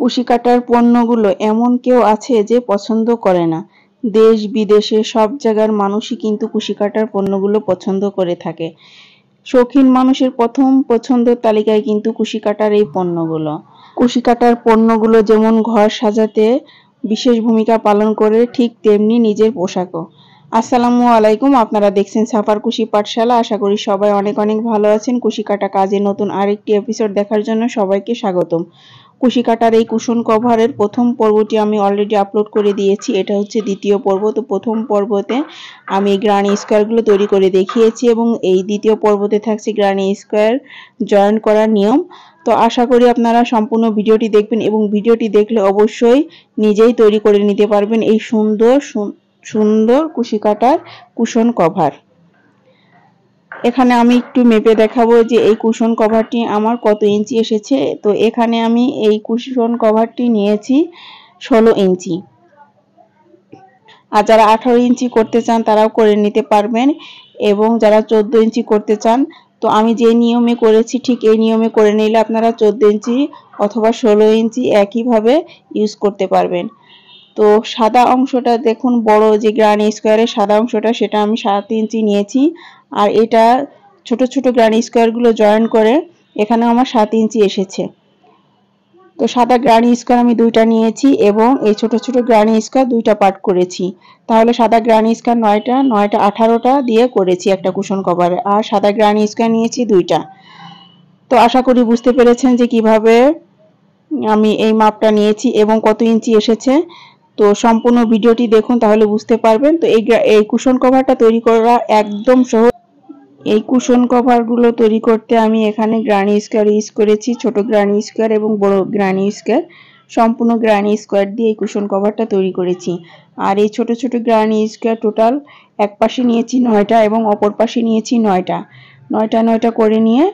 কুশি কাটার পণ্যগুলো এমন কেউ আছে যে পছন্দ করে না। দেশ বিদেশে সব জায়গার মানুষই কিন্তু কুশি কাটার পণ্যগুলো পছন্দ করে থাকে। শৌখিন মানুষের প্রথম পছন্দের তালিকায় কিন্তু কুশি কাটার এই পণ্যগুলো। কুশি কাটার পণ্যগুলো যেমন ঘর সাজাতে বিশেষ ভূমিকা পালন করে, ঠিক তেমনি নিজের পোশাকও। আসসালামু আলাইকুম, আপনারা দেখছেন সাফার কুশি পাঠশালা। আশা করি সবাই অনেক অনেক ভালো আছেন। কুশি কাটা কাজে নতুন আরেকটি এপিসোড দেখার জন্য সবাইকে স্বাগতম। কুশি কাটার এই কুশন কভারের প্রথম পর্বটি আমি অলরেডি আপলোড করে দিয়েছি। এটা হচ্ছে দ্বিতীয় পর্ব। তো প্রথম পর্বতে আমি গ্রানি স্কোয়ারগুলো তৈরি করে দেখিয়েছি এবং এই দ্বিতীয় পর্বতে থাকছে গ্রানি স্কোয়ার জয়েন করার নিয়ম। তো আশা করি আপনারা সম্পূর্ণ ভিডিওটি দেখবেন এবং ভিডিওটি দেখলে অবশ্যই নিজেই তৈরি করে নিতে পারবেন এই সুন্দর সুন্দর কুশি কাটার কুশন কভার। এখানে আমি একটু মেপে দেখাবো যে এই কুশন কভারটি আমার কত ইঞ্চি এসেছে। তো এখানে আমি এই কুশন কভারটি নিয়েছি 16 ইঞ্চি। আর যারা 18 ইঞ্চি করতে চান তারাও করে নিতে পারবেন, এবং যারা 14 ইঞ্চি করতে চান, তো আমি যে নিয়মে করেছি ঠিক এই নিয়মে করে নিলে আপনারা 14 ইঞ্চি অথবা 16 ইঞ্চি একইভাবে ইউজ করতে পারবেন। তো সাদা অংশটা দেখুন, বড় যে গ্রানি স্কোয়ারের সাদা অংশটা সেটা আমি 7 ইঞ্চি নিয়েছি। আর এটা ছোট ছোট গ্রানি স্কোয়ারগুলো জয়েন করে এখানে আমার 7 ইঞ্চি এসেছে। তো সাদা গ্রানি স্কোয়ার আমি দুইটা নিয়েছি এবং এই ছোট ছোট গ্রানি স্কোয়ার দুইটা পার্ট করেছি। তাহলে সাদা গ্রানি স্কোয়ার 9টা 18টা দিয়ে করেছি একটা কুশন কভারে, আর সাদা গ্রানি স্কোয়ার নিয়েছি দুইটা। তো আশা করি বুঝতে পেরেছেন যে কিভাবে আমি এই মাপটা নিয়েছি এবং কত ইঞ্চি এসেছে। তো সম্পূর্ণ ভিডিওটি দেখুন, তাহলে বুঝতে পারবেন। তো এই কুশন কভারটা তৈরি করা একদম সহজ। এই কুশন কভারগুলো তৈরি করতে আমি এখানে গ্রানি স্কোয়ার ইউজ করেছি, ছোট গ্রানি স্কোয়ার এবং বড় গ্রানি স্কোয়ার। সম্পূর্ণ গ্রানি স্কোয়ার দিয়ে এই কুশন কভারটা তৈরি করেছি। আর এই ছোট ছোট গ্রানি স্কোয়ার টোটাল এক পাশে নিয়েছি 9টা এবং অপর পাশে নিয়েছি 9টা 9টা করে নিয়ে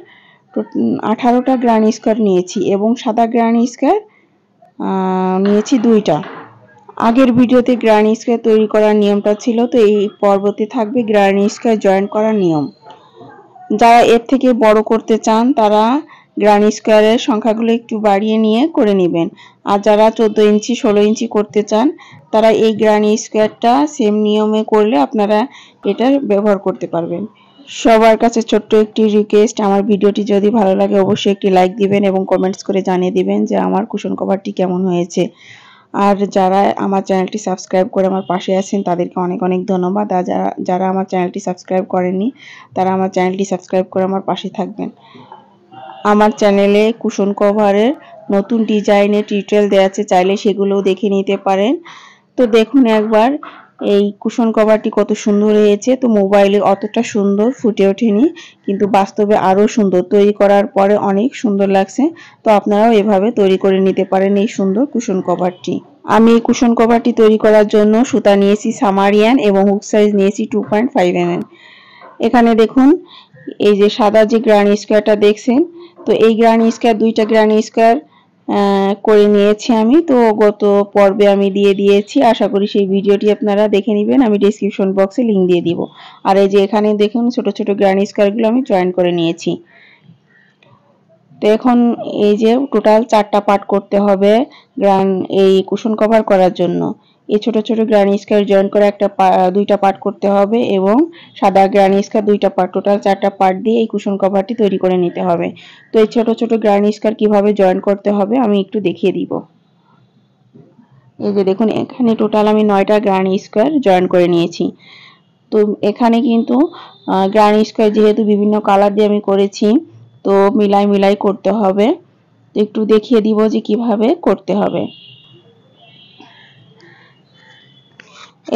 18টা গ্রানি স্কোয়ার নিয়েছি এবং সাদা গ্রানি স্কোয়ার নিয়েছি দুইটা। আগের ভিডিওতে গ্রানি স্কোয়ার তৈরি করার নিয়মটা ছিল, তো এই পর্বতে থাকবে গ্রানি স্কোয়ার জয়েন করার নিয়ম। যারা এর থেকে বড় করতে চান তারা গ্রানি স্কোয়ারের সংখ্যাগুলো একটু বাড়িয়ে নিয়ে করে নেবেন। আর যারা 14 ইঞ্চি 16 ইঞ্চি করতে চান তারা এই গ্রানি স্কোয়ারটা সেম নিয়মে করলে আপনারা এটা ব্যবহার করতে পারবেন। সবার কাছে ছোট্ট একটি রিকোয়েস্ট, আমার ভিডিওটি যদি ভালো লাগে অবশ্যই একটি লাইক দিবেন এবং কমেন্টস করে জানিয়ে দিবেন যে আমার কুশন কভারটি কেমন হয়েছে। আর যারা আমার চ্যানেলটি সাবস্ক্রাইব করে আমার পাশে আছেন তাদেরকে অনেক অনেক ধন্যবাদ। আর যারা আমার চ্যানেলটি সাবস্ক্রাইব করেননি তারা আমার চ্যানেলটি সাবস্ক্রাইব করে আমার পাশে থাকবেন। আমার চ্যানেলে কুশন কভারের নতুন ডিজাইনের টিউটোরিয়াল দেওয়া আছে, চাইলে সেগুলোও দেখে নিতে পারেন। তো দেখুন একবার এই কুশন কভারটি কত সুন্দর হয়েছে। তো মোবাইলে অতটা সুন্দর ফুটে ওঠেনি, কিন্তু বাস্তবে আরো সুন্দর, তৈরি করার পরে অনেক সুন্দর লাগছে। তো আপনারাও এভাবে তৈরি করে নিতে পারেন এই সুন্দর কুশন কভারটি। আমি এই কুশন কভারটি তৈরি করার জন্য সুতা নিয়েছি সামারিয়ান এবং হুক সাইজ নিয়েছি 2.5 mm। এখানে দেখুন এই যে সাদা যে গ্রানি স্কোয়ারটা দেখছেন, তো এই গ্রানি স্কোয়ার দুইটা গ্রানি স্কোয়ার করে নিয়েছি আমি। তো গত পর্বে আমি দিয়ে দিয়েছি, আশা করি সেই ভিডিওটি আপনারা দেখে নেবেন, আমি ডেসক্রিপশন বক্সে লিংক দিয়ে দিব। আর এই যে এখানে দেখুন ছোট ছোট গ্রানি স্কোয়ারগুলো আমি জয়েন করে নিয়েছি। তো এখন এই যে টোটাল 4টা পার্ট করতে হবে এই কুশন কভার করার জন্য। এই ছোট ছোট গ্রানি স্কোয়ার জয়েন করে দুইটা পার্ট করতে হবে এবং সাদা গ্রানি স্কোয়ার দুইটা পার্ট, টোটাল 4টা পার্ট দিয়ে এই কুশন কভারটি তৈরি করে নিতে হবে। তো এই ছোট ছোট গ্রানি স্কোয়ার কিভাবে জয়েন করতে হবে আমি একটু দেখিয়ে দিব। এই যে দেখুন এখানে টোটাল আমি 9টা গ্রানি স্কোয়ার জয়েন করে নিয়েছি। তো এখানে কিন্তু গ্রানি স্কোয়ার যেহেতু বিভিন্ন কালার দিয়ে আমি করেছি, তো মিলাই করতে হবে। তো একটু দেখিয়ে দিব যে কিভাবে করতে হবে।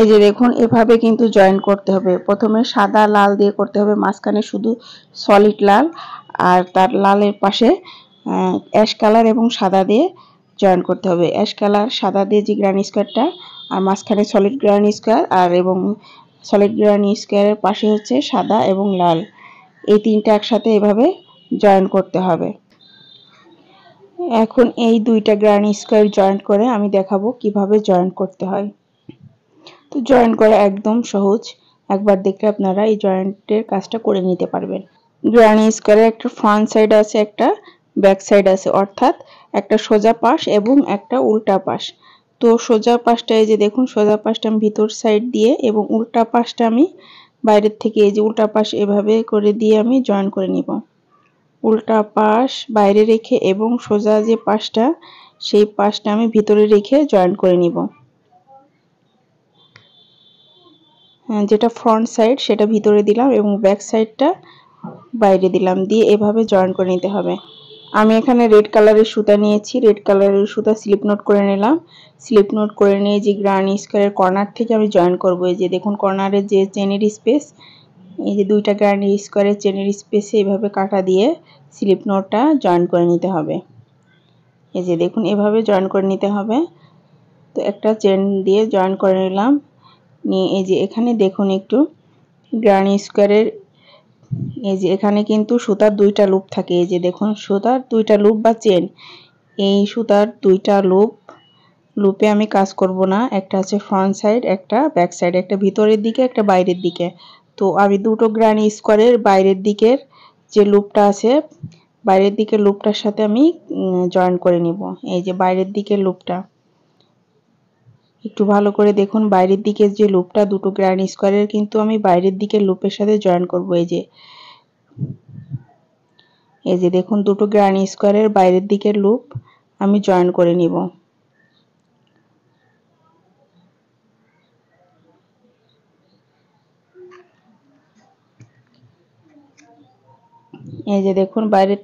এই যে দেখুন এভাবে কিন্তু জয়েন করতে হবে। প্রথমে সাদা লাল দিয়ে করতে হবে, মাঝখানে শুধু সলিড লাল, আর তার লালের পাশে অ্যাশ কালার এবং সাদা দিয়ে জয়েন করতে হবে। অ্যাশ কালার সাদা দিয়ে যে গ্রানি স্কোয়ারটা, আর মাঝখানে সলিড গ্রানি স্কোয়ার, আর এবং সলিড গ্রানি স্কোয়ারের পাশে হচ্ছে সাদা এবং লাল, এই তিনটা একসাথে এভাবে জয়েন করতে হবে। এখন এই দুইটা গ্রানি স্কোয়ার জয়েন্ট করে আমি দেখাবো কিভাবে জয়েন্ট করতে হয়। তো জয়েন্ট করা একদম সহজ, একবার দেখলে আপনারা এই জয়েন্টের কাজটা করে নিতে পারবেন। গ্রানি স্কোয়ারের একটা ফ্রন্ট সাইড আছে, একটা ব্যাক সাইড আছে, অর্থাৎ একটা সোজা পাশ এবং একটা উল্টা পাশ। তো সোজা পাশটা এই যে দেখুন, সোজা পাশটা আমি ভিতর সাইড দিয়ে এবং উল্টা পাশটা আমি বাইরের থেকে এই যে উল্টা পাশ এভাবে করে দিয়ে আমি জয়েন করে নিব। উল্টা পাশ বাইরে রেখে এবং সোজা যে পাশটা সেই পাশটা আমি ভিতরে রেখে জয়েন করে নিব। যেটা ফ্রন্ট সাইড সেটা ভিতরে দিলাম এবং ব্যাক সাইডটা বাইরে দিলাম, দিয়ে এভাবে জয়েন করে নিতে হবে। আমি এখানে রেড কালারের সুতা নিয়েছি, রেড কালারের সুতা স্লিপ নোট করে নিলাম। স্লিপ নোট করে নিয়ে যে গ্রানি স্কোয়ারের কর্নার থেকে আমি জয়েন করব। এই যে দেখুন কর্নারের যে চেনের স্পেস, এই যে দুইটা গ্রানি স্কোয়ারের চেনের স্পেসে এভাবে কাটা দিয়ে স্লিপ নোটটা জয়েন করে নিতে হবে। এই যে দেখুন এভাবে জয়েন করে নিতে হবে। তো একটা চেন দিয়ে জয়েন করে নিলাম, নিয়ে এই যে এখানে দেখুন একটু গ্রানি স্কোয়ারের এই যে এখানে কিন্তু সুতার দুইটা লুপ থাকে। এই যে দেখুন সুতার দুইটা লুপ বা চেন, এই সুতার দুইটা লুপে আমি কাজ করব না। একটা আছে ফ্রন্ট সাইড, একটা ব্যাক সাইড, একটা ভিতরের দিকে একটা বাইরের দিকে। তো আমি দুটো গ্রানি স্কোয়ারের বাইরের দিকের যে লুপটা আছে, বাইরের দিকের লুপটার সাথে আমি জয়েন করে নিব। এই যে বাইরের দিকের লুপটা একটু ভালো করে দেখুন, বাইরের দিকের যে লুপটা দুটো গ্রানি স্কোয়ারের কিন্তু আমি বাইরের দিকের লুপের সাথে জয়েন করব। এই যে দেখুন দুটো গ্রানি স্কোয়ারের বাইরের দিকের লুপ আমি জয়েন করে নিব। এই যে দেখুন বাইরের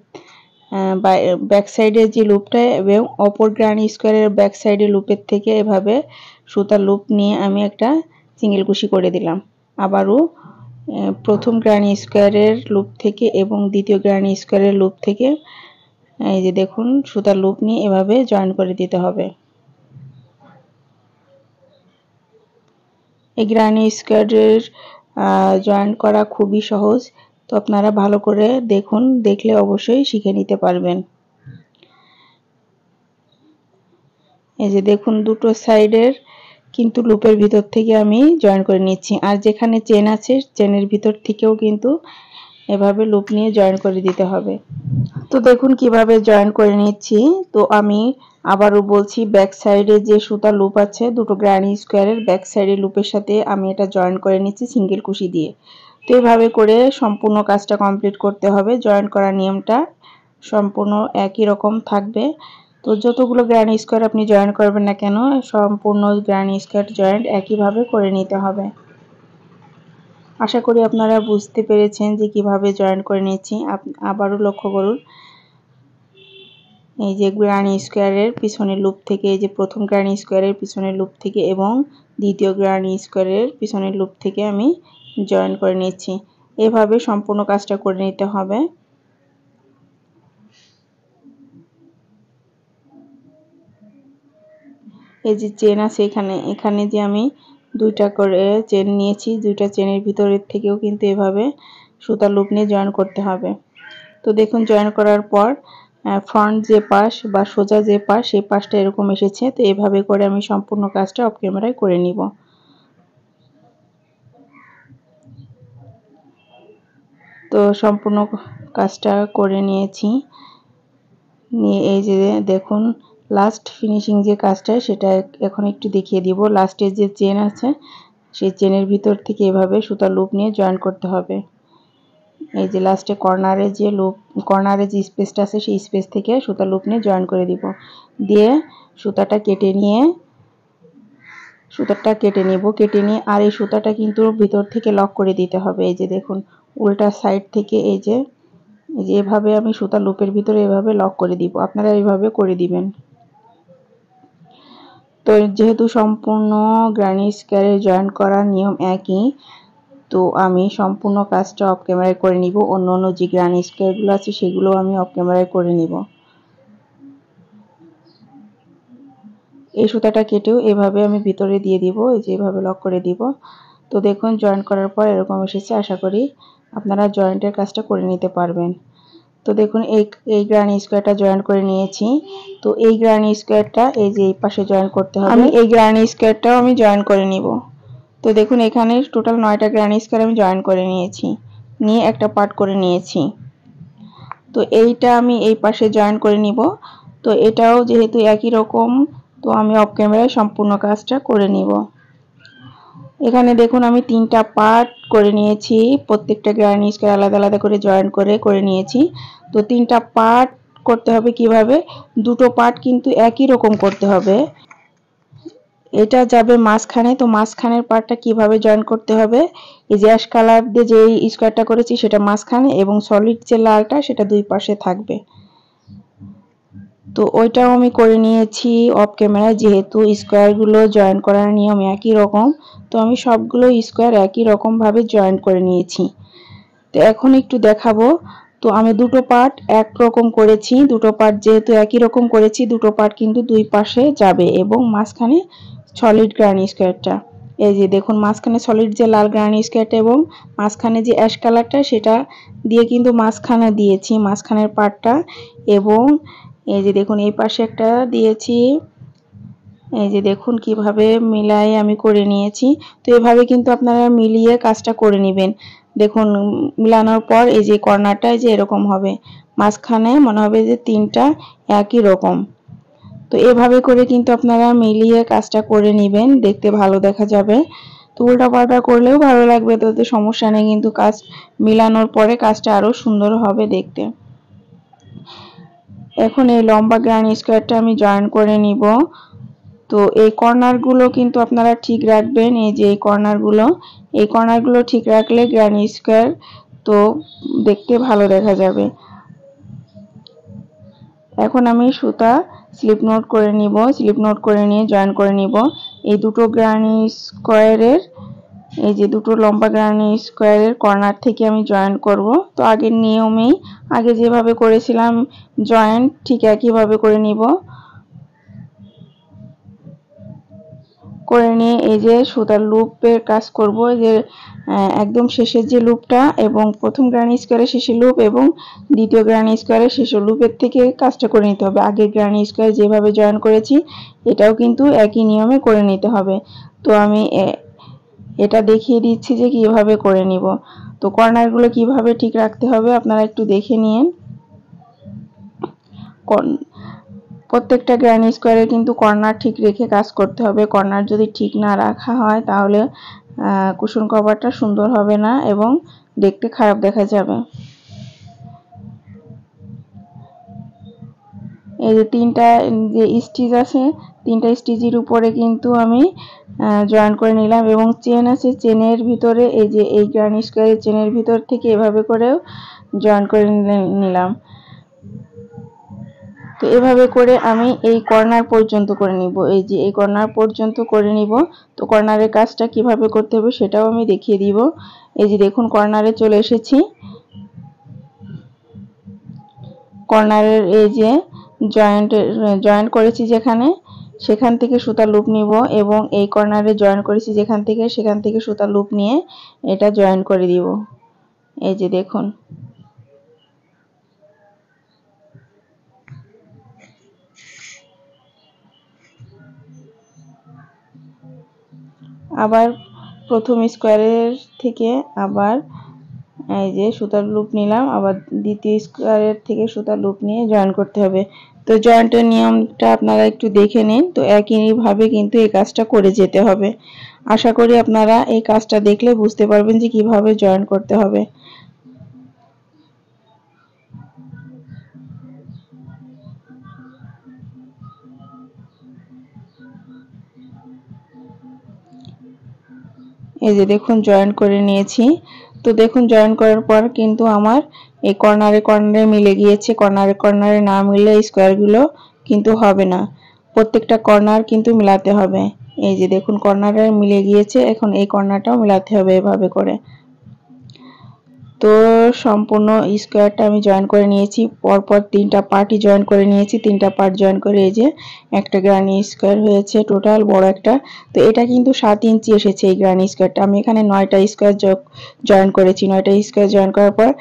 ব্যাক সাইডের যে লুপটা এবং অপর গ্রানি স্কোয়ারের ব্যাক সাইডের লুপের থেকে এভাবে সুতার লুপ নিয়ে আমি একটা সিঙ্গেল কুশি করে দিলাম। আবারও প্রথম গ্রানি স্কোয়ারের লুপ থেকে এবং দ্বিতীয় গ্রানি স্কোয়ারের লুপ থেকে এই যে দেখুন সুতার লুপ নিয়ে এভাবে জয়েন করে দিতে হবে। এই গ্রানি স্কোয়ারের জয়েন করা খুবই সহজ, তো আপনারা ভালো করে দেখুন, দেখলে অবশ্যই শিখে নিতে পারবেন। এই যে দেখুন দুটো সাইডের কিন্তু লুপের ভিতর থেকে আমি জয়েন করে নিচ্ছি, আর যেখানে চেন আছে চেনের ভিতর থেকেও কিন্তু এভাবে লুপ নিয়ে জয়েন করে দিতে হবে। তো দেখুন কিভাবে জয়েন করে নিচ্ছি। তো আমি আবারও বলছি, ব্যাক সাইডে যে সুতা লুপ আছে দুটো গ্রানি স্কোয়ারের ব্যাক সাইডের লুপের সাথে আমি এটা জয়েন করে নিচ্ছি সিঙ্গেল কুশি দিয়ে। তো এভাবে করে সম্পূর্ণ কাজটা কমপ্লিট করতে হবে। জয়েন করার নিয়মটা সম্পূর্ণ একই রকম থাকবে। তো যতগুলো গ্রানি স্কোয়ার আপনি জয়েন করবেন না কেন, সম্পূর্ণ গ্রানি স্কোয়ার জয়েন্ট একইভাবে করে নিতে হবে। আশা করি আপনারা বুঝতে পেরেছেন যে কিভাবে জয়েন করে নিচ্ছি। আবারও লক্ষ্য করুন, এই যে গ্রানি স্কোয়ারের পিছনের লুপ থেকে, এই যে প্রথম গ্রানি স্কোয়ারের পিছনের লুপ থেকে এবং দ্বিতীয় গ্রানি স্কোয়ারের পিছনের লুপ থেকে আমি জয়েন করে নিচ্ছি। এভাবে সম্পূর্ণ কাজটা করে নিতে হবে। এই যে চেন আছে এখানে যে আমি দুইটা করে চেন নিয়েছি, দুইটা চেনের ভিতরের থেকেও কিন্তু এভাবে সুতার লুপ নিয়ে জয়েন করতে হবে। তো দেখুন জয়েন করার পর ফ্রন্ট যে পাশ বা সোজা যে পাশ সেই পাশটা এরকম এসেছে। তো এভাবে করে আমি সম্পূর্ণ কাজটা অফ ক্যামেরায় করে নিব। তো সম্পূর্ণ কাজটা করে নিয়েছি, নিয়ে এই যে দেখুন লাস্ট ফিনিশিং যে কাজটা সেটা এখন একটু দেখিয়ে দিব। লাস্টের যে চেন আছে সেই চেনের ভিতর থেকে এভাবে সুতার লুপ নিয়ে জয়েন করতে হবে। এই যে লাস্টে কর্নারে যে স্পেসটা আছে সেই স্পেস থেকে সুতার লুপ নিয়ে জয়েন করে দিব, দিয়ে সুতাটা কেটে নিয়ে আর এই সুতাটা কিন্তু ভিতর থেকে লক করে দিতে হবে। এই যে দেখুন উল্টা সাইড থেকে এই যে এভাবে আমি সুতার লুপের ভিতরে এভাবে লক করে দিব। আপনারা এইভাবে করে দিবেন। তো যেহেতু সম্পূর্ণ গ্রানি স্কোয়ারে জয়েন করার নিয়ম একই, তো আমি সম্পূর্ণ কাজটা অফ ক্যামেরায় করে নিব। অন্য যে গ্রানি স্কোয়ারগুলো আছে সেগুলো আমি অফ ক্যামেরায় করে নিব। এই সুতাটা কেটেও এভাবে আমি ভিতরে দিয়ে দিব, এই যে এভাবে লক করে দিব। তো দেখুন জয়েন করার পর এরকম এসেছে। আশা করি আপনারা জয়েন্টের কাজটা করে নিতে পারবেন। তো দেখুন এই গ্রানি স্কোয়ারটা জয়েন করে নিয়েছি। তো এই গ্রানি স্কোয়ারটা এই যে এই পাশে জয়েন করতে হবে। আমি এই গ্রানি স্কোয়ারটাও আমি জয়েন করে নিব। তো দেখুন এখানে টোটাল 9টা গ্রানি স্কোয়ার আমি জয়েন করে নিয়েছি, নিয়ে একটা পার্ট করে নিয়েছি। তো এইটা আমি এই পাশে জয়েন করে নিব। তো এটাও যেহেতু একই রকম, তো আমি অফ ক্যামেরায় সম্পূর্ণ কাজটা করে নিব। এখানে দেখুন আমি 3টা পার্ট করে নিয়েছি, প্রত্যেকটা গ্রানি স্কয়ার আলাদা আলাদা করে জয়েন করে নিয়েছি। তো 3টা পার্ট করতে হবে কিভাবে, দুটো পার্ট কিন্তু একই রকম করতে হবে। এটা যাবে মাঝখানে, তো মাঝখানের পার্টটা কিভাবে জয়েন করতে হবে, এই যে অ্যাশ কালার দিয়ে যে স্কয়ারটা করেছি সেটা মাঝখানে এবং সলিড যে লালটা সেটা দুই পাশে থাকবে। তো ওইটাও আমি করে নিয়েছি অফ ক্যামেরায়, যেহেতু স্কয়ারগুলো জয়েন করার নিয়ম একই রকম, তো আমি সবগুলো স্কয়ার একই রকম ভাবে জয়েন করে নিয়েছি। তো এখন একটু দেখাবো। তো আমি দুটো পার্ট একরকম করেছি, দুটো পার্ট যেহেতু একই রকম করেছি, দুটো পার্ট কিন্তু দুই পাশে যাবে এবং মাঝখানে সলিড গ্রানি স্কয়ারটা, এই যে দেখুন মাঝখানে সলিড যে লাল গ্রানি স্কয়ারটা এবং মাঝখানে যে অ্যাশ কালারটা সেটা দিয়ে কিন্তু মাঝখানে দিয়েছি মাঝখানের পার্টটা, এবং এই যে দেখুন এই পাশে একটা দিয়েছি। এই যে দেখুন কিভাবে মিলাই আমি করে নিয়েছি। তো এভাবে কিন্তু আপনারা মিলিয়ে কাজটা করে নেবেন। দেখুন মিলানোর পর এই যে কর্নারটা যে এরকম হবে, মাঝখানে মনে হবে যে 3টা একই রকম। তো এভাবে করে কিন্তু আপনারা মিলিয়ে কাজটা করে নেবেন, দেখতে ভালো দেখা যাবে। তো উল্টাপাল্টা করলেও ভালো লাগবে, তাতে সমস্যা নেই, কিন্তু কাজ মিলানোর পরে কাজটা আরো সুন্দর হবে দেখতে। এখন এই লম্বা গ্রানি স্কয়ারটা আমি জয়েন করে নিব। তো এই কর্নারগুলো কিন্তু আপনারা ঠিক রাখবেন, এই যে এই কর্নারগুলো ঠিক রাখলে গ্রানি স্কয়ার তো দেখতে ভালো দেখা যাবে। এখন আমি সুতা স্লিপ নোট করে নিব, স্লিপ নোট করে নিয়ে জয়েন করে নিব এই দুটো গ্রানি স্কয়ারের, এই যে দুটো লম্বা গ্রানি স্কয়ারের কর্নার থেকে আমি জয়েন করব। তো আগের নিয়মেই আগে যেভাবে করেছিলাম জয়েন্ট ঠিক একইভাবে করে নিব। করে নিয়ে এই যে সুতার লুপের কাজ করব, যে একদম শেষের যে লুপটা এবং প্রথম গ্রানি স্কয়ারের শেষের লুপ এবং দ্বিতীয় গ্রানি স্কয়ারের শেষের লুপের থেকে কাজটা করে নিতে হবে। আগের গ্রানি স্কয়ার যেভাবে জয়েন করেছি এটাও কিন্তু একই নিয়মে করে নিতে হবে। তো আমি এটা দেখিয়ে দিচ্ছি যে কিভাবে করে নিব। তো কর্নারগুলো কিভাবে ঠিক রাখতে হবে আপনারা একটু দেখে নিন। প্রত্যেকটা গ্রানি স্কয়ারে কিন্তু কর্নার ঠিক রেখে কাজ করতে হবে। কর্নার যদি ঠিক না রাখা হয় তাহলে কুশন কভারটা সুন্দর হবে না এবং দেখতে খারাপ দেখা যাবে। এই যে 3টা যে স্টিচ আছে, 3টা স্টিচের উপরে কিন্তু আমি জয়েন করে নিলাম এবং চেন আছে, চেনের ভিতরে এই যে এই গ্রানি স্কয়ারের চেনের ভিতর থেকে এভাবে করেও জয়েন করে নিলাম। তো এভাবে করে আমি এই কর্নার পর্যন্ত করে নিব, এই যে এই কর্নার পর্যন্ত করে নিব। তো কর্নারের কাজটা কিভাবে করতে হবে সেটাও আমি দেখিয়ে দিব। এই যে দেখুন কর্নারে চলে এসেছি, কর্নারের এই যে জয়েন্ট করেছি যেখানে, সেখান থেকে সুতা লুপ নিব এবং এই কর্নারে জয়েন করেছি যেখান থেকে, সেখান থেকে সুতা লুপ নিয়ে এটা জয়েন করে দিব। এই যে দেখুন আবার প্রথম স্কয়ারের থেকে আবার এই যে সুতার লুপ নিলাম, আবার দ্বিতীয় স্কয়ারের থেকে সুতার লুপ নিয়ে জয়েন করতে হবে। তো জয়েন্টের নিয়মটা আপনারা একটু দেখে নিন। তো একইভাবে কিন্তু এই কাজটা করে যেতে হবে। আশা করি আপনারা এই কাজটা দেখলে বুঝতে পারবেন যে কিভাবে জয়েন করতে হবে। এই যে দেখুন জয়েন করে নিয়েছি। তো দেখুন জয়েন করার পর কিন্তু আমার এই কর্নারে মিলে গিয়েছে। কর্নারে না মিললে স্কয়ারগুলো কিন্তু হবে না, প্রত্যেকটা কর্নার কিন্তু মিলাতে হবে। এই যে দেখুন কর্নারে মিলে গিয়েছে, এখন এই কর্নারটাও মিলাতে হবে এভাবে করে। তো সম্পূর্ণ স্কয়ারটা আমি জয়েন করে নিয়েছি, পরপর 3টা পার্টই জয়েন করে নিয়েছি। 3টা পার্ট জয়েন করে এই যে একটা গ্রানি স্কয়ার হয়েছে টোটাল বড় একটা। তো এটা কিন্তু 7 ইঞ্চি এসেছে এই গ্রানি স্কয়ারটা। আমি এখানে 9টা স্কয়ার জয়েন করেছি, 9টা স্কয়ার জয়েন করার পর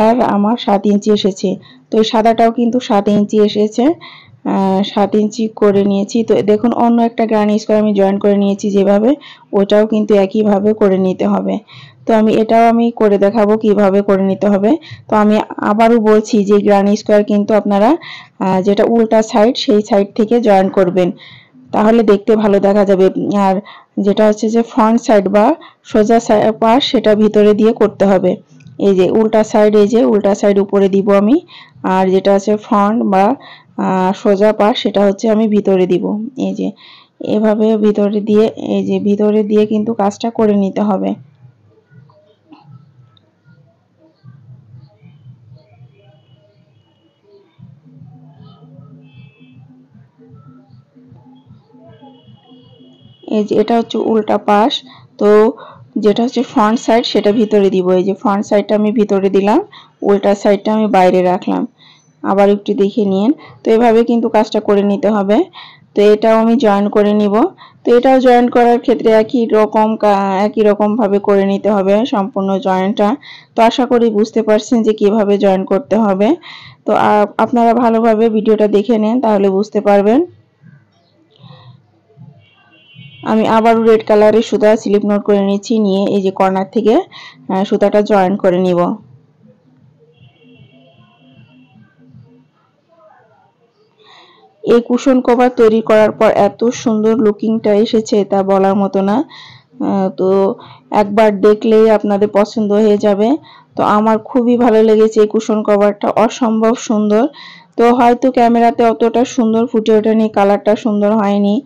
আর আমার 7 ইঞ্চি এসেছে। তো এই সাদাটাও কিন্তু 7 ইঞ্চি এসেছে, 7 ইঞ্চি করে নিয়েছি। তো দেখুন অন্য একটা গ্রানি স্কয়ার আমি জয়েন করে নিয়েছি যেভাবে, ওটাও কিন্তু একইভাবে করে নিতে হবে। তো আমি এটাও আমি করে দেখাবো কিভাবে করে নিতে হবে। তো আমি আবারও বলছি যে গ্রানি স্কোয়ার কিন্তু আপনারা যেটা উল্টা সাইড সেই সাইড থেকে জয়েন করবেন, তাহলে দেখতে ভালো দেখা যাবে। আর যেটা হচ্ছে যে ফ্রন্ট সাইড বা সোজা পাশ সেটা ভিতরে দিয়ে করতে হবে। এই যে উল্টা সাইড, এই যে উল্টা সাইড উপরে দিব আমি, আর যেটা আছে ফ্রন্ট বা সোজা পাশ সেটা হচ্ছে আমি ভিতরে দিব। এই যে এভাবে ভিতরে দিয়ে, এই যে ভিতরে দিয়ে কিন্তু কাজটা করে নিতে হবে। এই যে এটা হচ্ছে উল্টা পাশ, তো যেটা হচ্ছে ফ্রন্ট সাইড সেটা ভিতরে দিব। এই যে ফ্রন্ট সাইডটা আমি ভিতরে দিলাম, উল্টা সাইডটা আমি বাইরে রাখলাম। আবার একটু দেখে নিন। তো এভাবে কিন্তু কাজটা করে নিতে হবে। তো এটাও আমি জয়েন করে নিব। তো এটাও জয়েন করার ক্ষেত্রে একই রকম ভাবে করে নিতে হবে সম্পূর্ণ জয়েনটা। তো আশা করি বুঝতে পারছেন যে কিভাবে জয়েন করতে হবে। তো আপনারা ভালোভাবে ভিডিওটা দেখে নেন, তাহলে বুঝতে পারবেন। আমি আবারও রেড কালারের সুতা স্লিপ নোট করে নিচ্ছি, নিয়ে এই যে কর্নার থেকে সুতাটা জয়েন করে নিব। এই কুশন কভার তৈরি করার পর এত সুন্দর লুকিংটা এসেছে তা বলার মতো না। তো একবার দেখলেই আপনাদের পছন্দ হয়ে যাবে। তো আমার খুবই ভালো লেগেছে এই কুশন কভারটা, অসম্ভব সুন্দর। তো হয়তো ক্যামেরাতে অতটা সুন্দর ফুটে ওঠেনি, কালারটা সুন্দর হয়নি।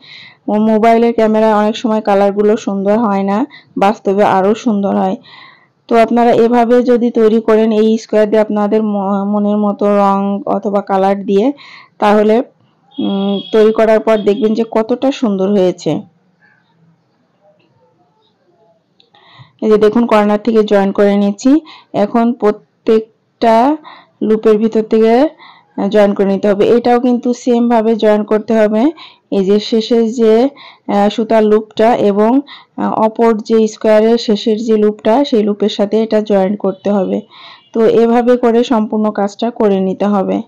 মোবাইলের ক্যামেরায় অনেক সময় কালারগুলো সুন্দর হয় না, বাস্তবে আরো সুন্দর হয়। তো আপনারা এভাবে যদি তৈরি করেন এই স্কোয়ার দিয়ে আপনাদের মনের মতো রং অথবা কালার দিয়ে, তাহলে তৈরি করার পর দেখবেন যে কতটা সুন্দর হয়েছে। এই যে দেখুন কর্নার থেকে জয়েন করে নিচ্ছি। এখন প্রত্যেকটা লুপের ভিতর থেকে জয়েন করে নিতে হবে। এটাও কিন্তু সেম ভাবে জয়েন করতে হবে। এই যে শেষের যে সুতার লুপটা এবং অপর যে স্কোয়ারের শেষের যে লুপটা সেই লুপের সাথে এটা জয়েন করতে হবে। তো এভাবে করে সম্পূর্ণ কাজটা করে নিতে হবে।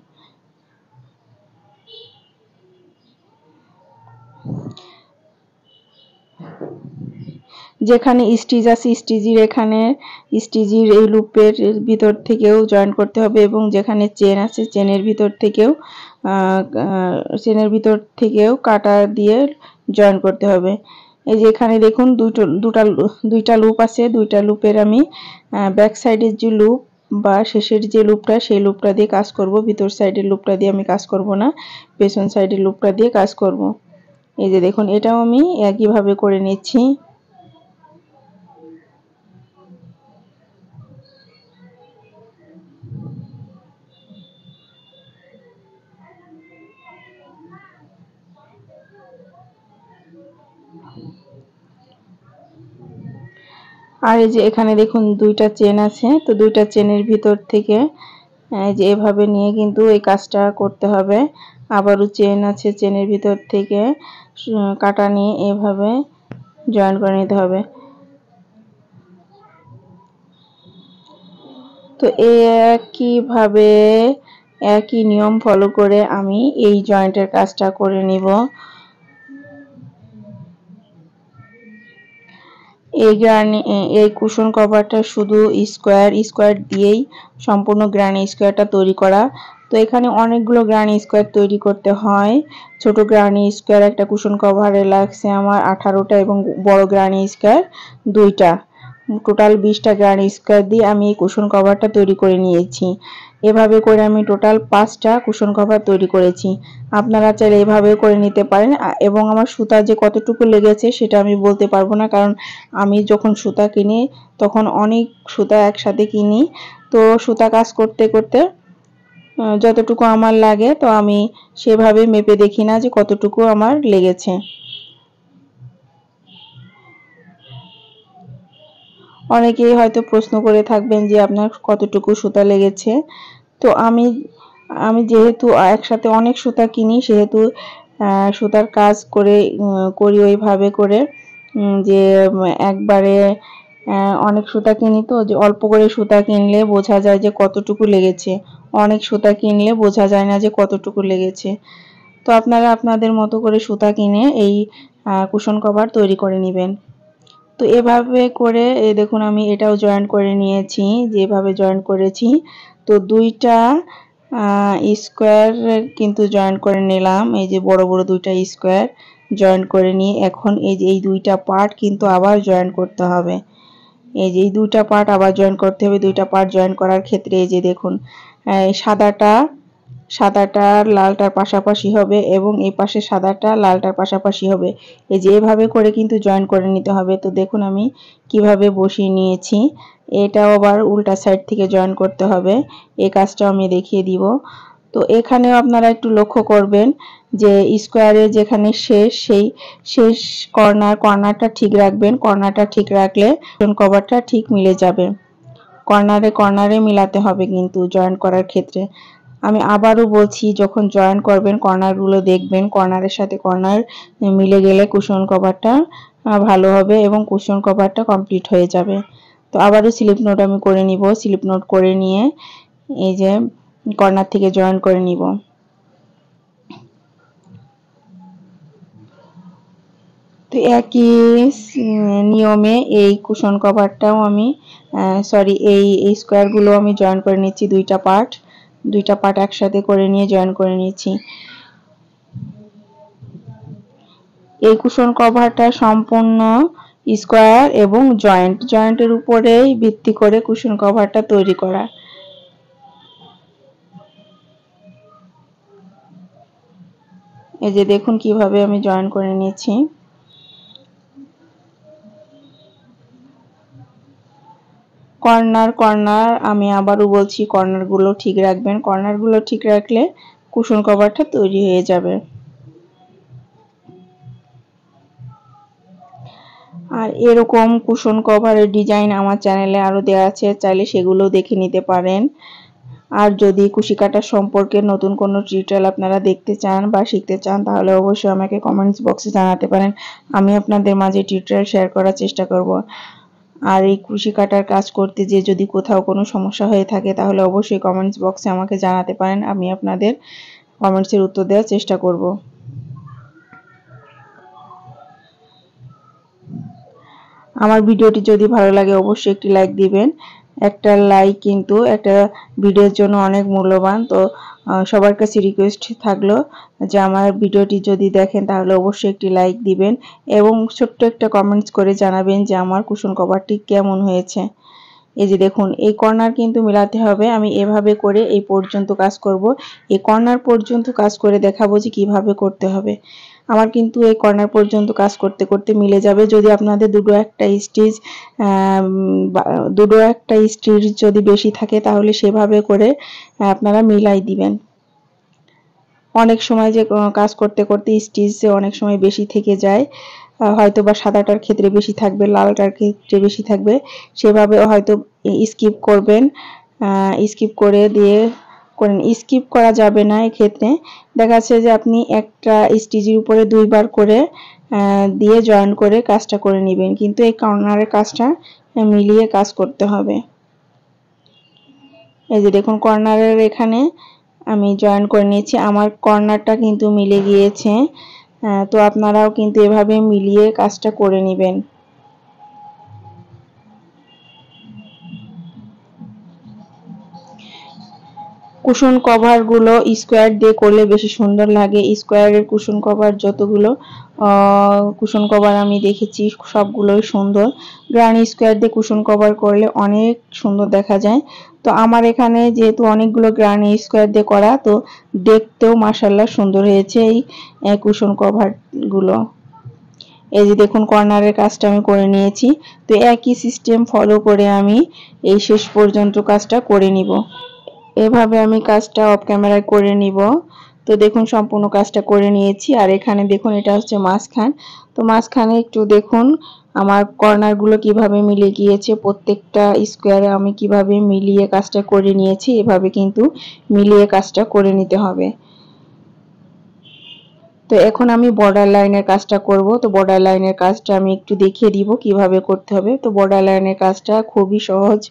যেখানে স্টিচ আছে স্টিজির এই লুপের ভিতর থেকেও জয়েন করতে হবে, এবং যেখানে চেন আছে চেনের ভিতর থেকেও কাটা দিয়ে জয়েন করতে হবে। এই যে এখানে দেখুন দুইটা লুপ আছে, দুইটা লুপের আমি ব্যাক সাইডের যে লুপ বা শেষের যে লুপটা সেই লুপটা দিয়ে কাজ করব। ভিতর সাইডের লুপটা দিয়ে আমি কাজ করব না, পেছন সাইডের লুপটা দিয়ে কাজ করব। এই যে দেখুন এটাও আমি একইভাবে করে নিচ্ছি। আর এই যে এখানে দেখুন দুইটা চেন আছে, তো দুইটা চেনের ভিতর থেকে এই যে এভাবে নিয়ে কিন্তু এই কাজটা করতে হবে। আবারও চেন আছে, চেনের ভিতর থেকে কাটা নিয়ে এভাবে জয়েন করে নিতে হবে। তো একইভাবে একই নিয়ম ফলো করে আমি এই জয়েন্টের কাজটা করে নিব। এই কুশন কভারটা শুধু স্কোয়ার দিয়েই সম্পূর্ণ গ্রানি স্কোয়ারটা তৈরি করা। তো এখানে অনেকগুলো গ্রানি স্কোয়ার তৈরি করতে হয়। ছোট গ্রানি স্কোয়ার একটা কুশন কভারে লাগছে আমার 18টা, এবং বড় গ্রানি স্কোয়ার 2টা। টোটাল 20টা গ্রানি স্কোয়ার দিয়ে আমি এই কুশন কভারটা তৈরি করে নিয়েছি। এভাবে করে আমি টোটাল 5টা কুশন কভার তৈরি করেছি। আপনারা চাইলে এভাবে করে নিতে পারেন। এবং আমার সুতা যে কতটুকু লেগেছে সেটা আমি বলতে পারবো না, কারণ আমি যখন সুতা কিনি তখন অনেক সুতা একসাথে কিনি। তো সুতা কাজ করতে করতে যতটুকু আমার লাগে, তো আমি সেভাবে মেপে দেখি না যে কতটুকু আমার লেগেছে। অনেকেই হয়তো প্রশ্ন করে থাকবেন যে আপনার কতটুকু সুতা লেগেছে। তো আমি যেহেতু একসাথে অনেক সুতা কিনি, সেহেতু সুতার কাজ করি ওইভাবে করে যে একবারে অনেক সুতা কিনি, তো যে অল্প করে সুতা কিনলে বোঝা যায় যে কতটুকু লেগেছে, অনেক সুতা কিনলে বোঝা যায় না যে কতটুকু লেগেছে। তো আপনারা আপনাদের মতো করে সুতা কিনে এই কুশন কভার তৈরি করে নেবেন। তো এভাবে করে এই দেখুন আমি এটাও জয়েন করে নিয়েছি, যেভাবে জয়েন করেছি। তো দুইটা স্কোয়ার কিন্তু জয়েন করে নিলাম, এই যে বড় বড় দুইটা স্কোয়ার জয়েন করে নিয়ে এখন এই যে এই দুইটা পার্ট কিন্তু আবার জয়েন করতে হবে। এই যে এই দুইটা পার্ট আবার জয়েন করতে হবে। দুইটা পার্ট জয়েন করার ক্ষেত্রে এই যে দেখুন সাদাটা লালটার পাশাপাশি হবে এবং এই পাশে সাদাটা লালটার পাশাপাশি হবে। এই যে এভাবে করে কিন্তু জয়েন করে নিতে হবে। তো দেখুন আমি কিভাবে বসিয়ে নিয়েছি। এটাও আবার উল্টা সাইড থেকে জয়েন করতে হবে, এই কাজটাও আমি দেখিয়ে দিব। তো এখানেও আপনারা একটু লক্ষ্য করবেন যে স্কোয়ারের যেখানে শেষ, সেই শেষ কর্নারটা ঠিক রাখবেন। কর্নারটা ঠিক রাখলে কভারটা ঠিক মিলে যাবে। কর্নারে মিলাতে হবে কিন্তু জয়েন করার ক্ষেত্রে। আমি আবারও বলছি, যখন জয়েন করবেন কর্নারগুলো দেখবেন কর্নারের সাথে কর্নার মিলে গেলে কুশন কভারটা ভালো হবে এবং কুশন কভারটা কমপ্লিট হয়ে যাবে। তো আবারও স্লিপ নোট আমি করে নিব। স্লিপ নোট করে নিয়ে এই যে কর্নার থেকে জয়েন করে নিব। তো একই নিয়মে এই কুশন কভারটাও আমি এই স্কোয়ারগুলো আমি জয়েন করে নিচ্ছি। দুইটা পার্ট একসাথে করে নিয়ে জয়েন করে নিচ্ছি। এই কুশন কভারটা সম্পূর্ণ স্কোয়ার এবং জয়েন্টের উপরেই ভিত্তি করে কুশন কভারটা তৈরি করা। এই যে দেখুন কিভাবে আমি জয়েন করে নিয়েছি। কর্নার আমি আবারও বলছি, কর্নারগুলো ঠিক রাখবেন। কর্নারগুলো ঠিক রাখলে কুশন কভারটা তৈরি হয়ে যাবে। আর এরকম কুশন কভারের ডিজাইন আমার চ্যানেলে আরো দেওয়া আছে, চাইলে সেগুলো দেখে নিতে পারেন। আর যদি কুশি কাটা সম্পর্কে নতুন কোনো টিউটোরিয়াল আপনারা দেখতে চান বা শিখতে চান তাহলে অবশ্যই আমাকে কমেন্টস বক্সে জানাতে পারেন। আমি আপনাদের মাঝে টিউটোরিয়াল শেয়ার করার চেষ্টা করব। আর এই কুশি কাটার কাজ করতে যে যদি কোথাও কোনো সমস্যা হয়ে থাকে তাহলে অবশ্যই কমেন্টস বক্সে আমাকে জানাতে পারেন, আমি আপনাদের কমেন্টসের উত্তর দেওয়ার চেষ্টা করব। আমার ভিডিওটি যদি ভালো লাগে অবশ্যই একটি লাইক দিবেন। একটা লাইক কিন্তু একটা ভিডিওর জন্য অনেক মূল্যবান। তো সবার কাছে রিকোয়েস্ট থাকলো যে আমার ভিডিওটি যদি দেখেন তাহলে অবশ্যই একটি লাইক দিবেন এবং ছোট্ট একটা কমেন্টস করে জানাবেন যে আমার কুশন কভারটি কেমন হয়েছে। এই যে দেখুন এই কর্নার কিন্তু মিলাতে হবে। আমি এভাবে করে এই পর্যন্ত কাজ করব। এই কর্নার পর্যন্ত কাজ করে দেখাবো যে কিভাবে করতে হবে। আমার কিন্তু এই কর্নার পর্যন্ত কাজ করতে করতে মিলে যাবে। যদি আপনাদের দুটো একটা স্টিচ যদি বেশি থাকে তাহলে সেভাবে করে আপনারা মিলাই দিবেন। অনেক সময় যে কাজ করতে করতে স্টিচ অনেক সময় বেশি থেকে যায়, হয়তো বা সাদাটার ক্ষেত্রে বেশি থাকবে, লালটার ক্ষেত্রে বেশি থাকবে, সেভাবে হয়তো স্কিপ করবেন। স্কিপ করে দিয়ে করেন। স্কিপ করা যাবে না এক্ষেত্রে। দেখা যাচ্ছে যে আপনি একটা স্টিচের উপরে দুইবার করে দিয়ে জয়েন করে কাজটা করে নেবেন, কিন্তু এই কর্নারের কাজটা মিলিয়ে কাজ করতে হবে। এই যে দেখুন কর্নারের এখানে আমি জয়েন করে নিয়েছি, আমার কর্নারটা কিন্তু মিলে গিয়েছে। তো আপনারাও কিন্তু এভাবে মিলিয়ে কাজটা করে নেবেন। কুশন কভারগুলো স্কোয়ার দিয়ে করলে বেশি সুন্দর লাগে। স্কোয়ারের কুশন কভার যতগুলো কুশন কভার আমি দেখেছি সবগুলোই সুন্দর। গ্রানি স্কোয়ার দিয়ে কুশন কভার করলে অনেক সুন্দর দেখা যায়। তো আমার এখানে যেহেতু অনেকগুলো গ্রানি স্কোয়ার দিয়ে করা, তো দেখতেও মাশাআল্লাহ সুন্দর হয়েছে এই কুশন কভারগুলো। এই যে দেখুন কর্নারের কাজটা আমি করে নিয়েছি। তো একই সিস্টেম ফলো করে আমি এই শেষ পর্যন্ত কাজটা করে নিব। এভাবে আমি কাজটা অফ ক্যামেরায় করে নিব। তো দেখুন সম্পূর্ণ কাজটা করে নিয়েছি। আর এখানে দেখুন এটা হচ্ছে মাঝখান। তো মাঝখানে একটু দেখুন আমার কর্নারগুলো কিভাবে মিলে গিয়েছে। প্রত্যেকটা স্কোয়ারে আমি কিভাবে মিলিয়ে কাজটা করে নিয়েছি। এভাবে কিন্তু মিলিয়ে কাজটা করে নিতে হবে। তো এখন আমি বর্ডার লাইনের কাজটা করব। তো বর্ডার লাইনের কাজটা আমি একটু দেখিয়ে দিব কিভাবে করতে হবে। তো বর্ডার লাইনের কাজটা খুবই সহজ।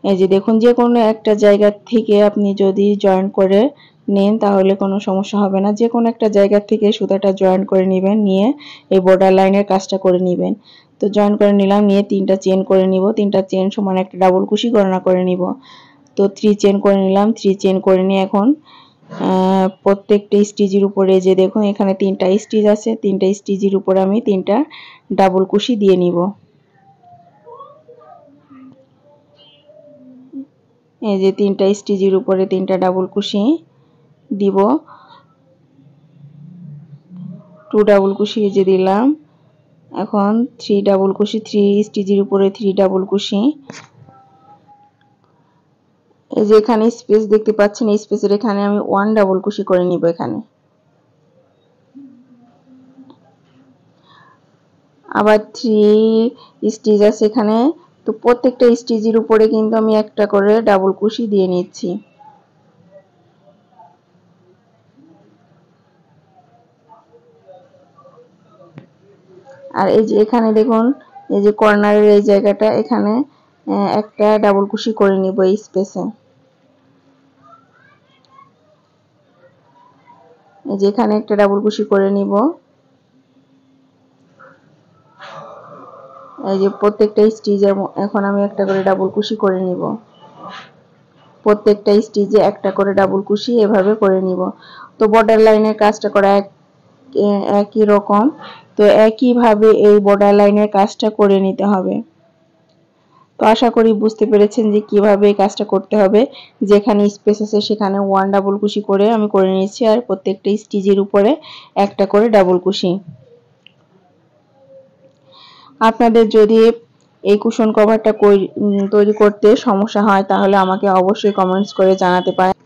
এই যে দেখুন যে কোনো একটা জায়গা থেকে আপনি যদি জয়েন করে নেন তাহলে কোনো সমস্যা হবে না। যে কোনো একটা জায়গা থেকে সুতাটা জয়েন করে নেবেন, নিয়ে এই বর্ডার লাইনের কাজটা করে নেবেন। তো জয়েন করে নিলাম, নিয়ে 3টা চেন করে নিব। 3টা চেন সমান একটা ডাবল কুশি গণনা করে নিব। তো 3 চেন করে নিলাম। 3 চেন করে নিয়ে এখন প্রত্যেকটা স্টিচের উপরে যে দেখুন এখানে 3টা স্টিচ আছে, 3টা স্টিচের উপরে আমি 3টা ডাবল কুশি দিয়ে নিব। এই যে 3টা স্টিচের উপরে 3টা ডাবল কুশি দিব। 2 ডাবল কুশি এই যে দিলাম। এখন 3 ডাবল কুশি, 3 স্টিচের উপরে 3 ডাবল কুশি। এই যে এখানে স্পেস দেখতে পাচ্ছেন, এই স্পেসের এখানে আমি 1 ডাবল কুশি করে নিব। এখানে আবার 3 স্টিচ আছে এখানে, তো প্রত্যেকটা স্টিচের উপরে কিন্তু আমি একটা করে ডাবল কুশি দিয়ে নিচ্ছি। আর এই যে এখানে দেখুন এই যে কর্নারের এই জায়গাটা, এখানে একটা ডাবল কুশি করে নিব এই স্পেসে। এই যে এখানে একটা ডাবল কুশি করে নিব। এই যে প্রত্যেকটা স্টিচে এখন আমি একটা করে ডাবল কুশি করে নিব। প্রত্যেকটা স্টিচে একটা করে ডাবল কুশি এভাবে করে নিব। তো বর্ডার লাইনের কাজটা করা একই রকম, তো একইভাবে এই বর্ডার লাইনের কাজটা করে নিতে হবে। তো আশা করি বুঝতে পেরেছেন যে কিভাবে এই কাজটা করতে হবে। যেখানে স্পেস আছে সেখানে 1 ডাবল কুশি করে আমি করে নিয়েছি, আর প্রত্যেকটা স্টিচের উপরে একটা করে ডাবল কুশি। আপনাদের যদি এই কুশন কভারটা তৈরি করতে সমস্যা হয় তাহলে আমাকে অবশ্যই কমেন্টস করে জানাতে পারেন।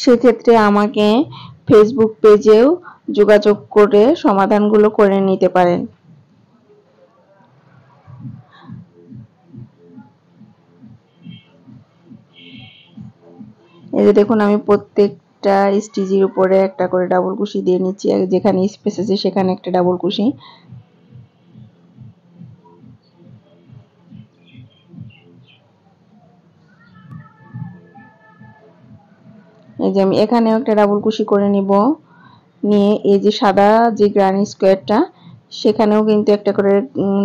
সেক্ষেত্রে আমাকে ফেসবুক পেজেও যোগাযোগ করে সমাধানগুলো করে নিতে পারেন। এই যে দেখুন আমি প্রত্যেকটা স্টিচের উপরে একটা করে ডাবল কুশি দিয়ে নিচ্ছি। যেখানে স্পেস আছে সেখানে একটা ডাবল কুশি। এই যে আমি এখানেও একটা ডাবল কুশি করে নিব। নিয়ে এই যে সাদা যে গ্রানি স্কোয়ারটা সেখানেও কিন্তু একটা করে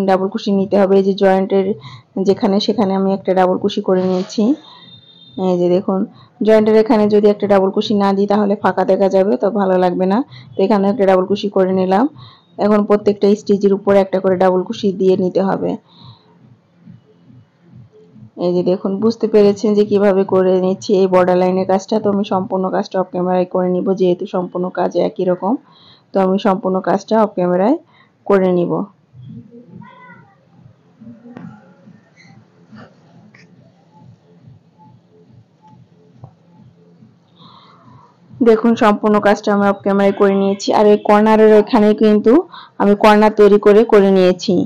ডাবল কুশি নিতে হবে। এই যে জয়েন্টের যেখানে সেখানে আমি একটা ডাবল কুশি করে নিয়েছি। এই যে দেখুন জয়েন্টের এখানে যদি একটা ডাবল কুশি না দিই তাহলে ফাঁকা দেখা যাবে, তো ভালো লাগবে না। তো এখানে একটা ডাবল কুশি করে নিলাম। এখন প্রত্যেকটা স্টিচের উপরে একটা করে ডাবল কুশি দিয়ে নিতে হবে। এই যে দেখুন বুঝতে পেরেছেন যে কিভাবে করে নিচ্ছি এই বর্ডার লাইনের কাজটা। তো আমি সম্পূর্ণ কাজটা অফ ক্যামেরায় করে নিব, যেহেতু সম্পূর্ণ কাজ একই রকম। তো আমি সম্পূর্ণ কাজটা অফ ক্যামেরায় করে নিব। দেখুন সম্পূর্ণ কাজটা আমি অফ ক্যামেরায় করে নিয়েছি। আর এই কর্নারের ওখানে কিন্তু আমি কর্নার তৈরি করে নিয়েছি।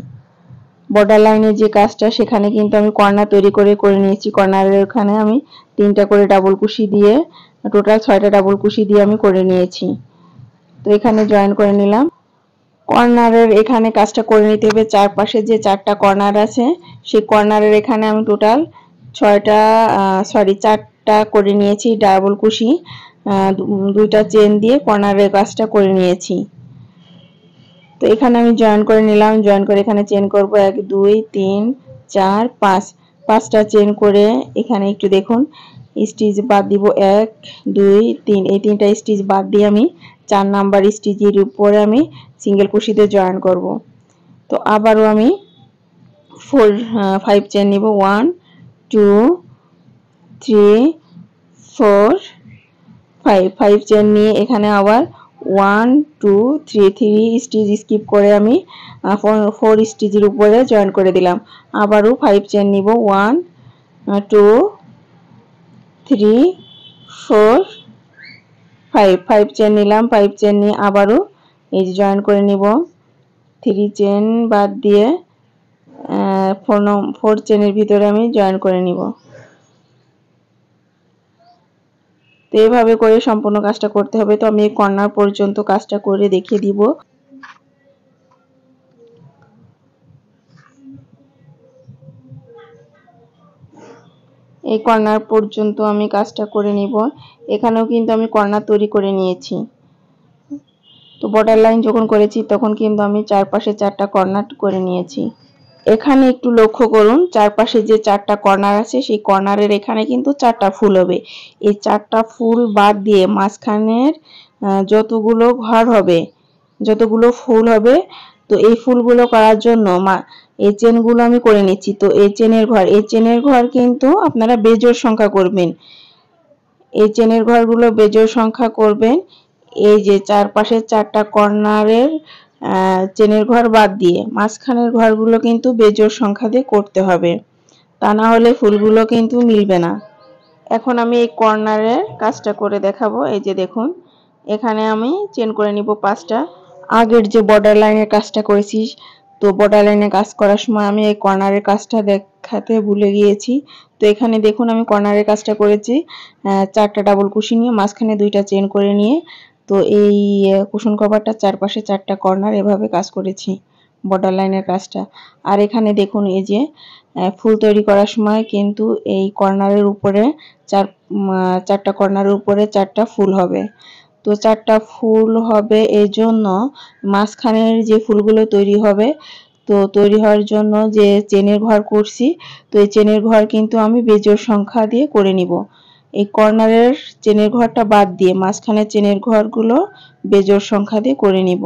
বর্ডার লাইনের যে কাজটা সেখানে কিন্তু আমি কর্নার তৈরি করে নিয়েছি। কর্নারের ওখানে আমি 3টা করে ডাবল কুশি দিয়ে টোটাল 6টা ডাবল কুশি দিয়ে আমি করে নিয়েছি। তো এখানে জয়েন করে নিলাম। কর্নারের এখানে কাজটা করে নিতে হবে। চারপাশে যে 4টা কর্নার আছে সেই কর্নারের এখানে আমি টোটাল 4টা করে নিয়েছি ডাবল কুশি। 2টা চেন দিয়ে কর্নারের কাজটা করে নিয়েছি। তো এখানে আমি জয়েন করে নিলাম। জয়েন করে এখানে চেন করব 1 2 3 4 5, 5টা চেন করে এখানে একটু দেখুন স্টিচ বাদ দিব 1 2 3। এই 3টা স্টিচ বাদ দিয়ে আমি 4 নাম্বার স্টিচের উপরে আমি সিঙ্গেল কুশিতে জয়েন করব। তো আবারও আমি 5 চেন নিব 1 2 3 4 5 চেন নিয়ে এখানে আবার 1 2 3 স্টিচ স্কিপ করে আমি 4 স্টিচের উপরে জয়েন করে দিলাম। আবারও 5 চেন নিব 1 2 3 4 5 চেন নিলাম। 5 চেন নিয়ে আবারও এই যে জয়েন করে নিব। 3 চেন বাদ দিয়ে 4 চেনের ভিতরে আমি জয়েন করে নিব। তো এইভাবে করে সম্পূর্ণ কাজটা করতে হবে। তো আমি কর্নার পর্যন্ত কাজটা করে দেখিয়ে দিব। এই কর্নার পর্যন্ত আমি কাজটা করে নিব। এখানেও কিন্তু আমি কর্নার তৈরি করে নিয়েছি। তো বর্ডার লাইন যখন করেছি তখন কিন্তু আমি চারপাশে 4টা কর্নার করে নিয়েছি। এখানে একটু লক্ষ্য করুন, চারপাশে যে 4টা কর্নার আছে সেই কর্নারের এখানে কিন্তু 4টা ফুল হবে। এই 4টা ফুল বাদ দিয়ে মাঝখানের যতগুলো ঘর হবে, যতগুলো ফুল হবে, তো এই ফুলগুলো করার জন্য এই চেনগুলো আমি করে নিচ্ছি। তো এই চেনের ঘর কিন্তু আপনারা বেজোড় সংখ্যা করবেন। এই চেনের ঘরগুলো বেজোড় সংখ্যা করবেন। এই যে চারপাশে 4টা কর্নারের চেনের ঘর বাদ দিয়ে মাঝখানের ঘরগুলো কিন্তু বেজোড় সংখ্যা দিয়ে করতে হবে, তা না হলে ফুলগুলো কিন্তু মিলবে না। এখন আমি এই কর্নারের কাজটা করে দেখাবো। এই যে দেখুন, এখানে আমি চেন করে নিব 5টা। আগের যে বর্ডার লাইনের কাজটা করেছি, তো বর্ডার লাইনের কাজ করার সময় আমি এই কর্নারের কাজটা দেখাতে ভুলে গিয়েছি। তো এখানে দেখুন আমি কর্নারের কাজটা করেছি 4টা ডাবল কুশি নিয়ে মাঝখানে 2টা চেন করে নিয়ে। তো এই কুশন কভারটা চারপাশে 4টা কর্নার এভাবে কাজ করেছি বর্ডার লাইনের কাজটা। আর এখানে দেখুন এই যে ফুল তৈরি করার সময় কিন্তু এই কর্নারের উপরে 4টা কর্নারের উপরে 4টা ফুল হবে। তো 4টা ফুল হবে এই জন্য মাঝখানের যে ফুলগুলো তৈরি হবে, তো তৈরি হওয়ার জন্য যে চেনের ঘর করছি, তো এই চেনের ঘর কিন্তু আমি বেজোড় সংখ্যা দিয়ে করে নিব। এই কর্নারের চেনের ঘরটা বাদ দিয়ে মাঝখানের চেনের ঘরগুলো বেজোড় সংখ্যা দিয়ে করে নিব।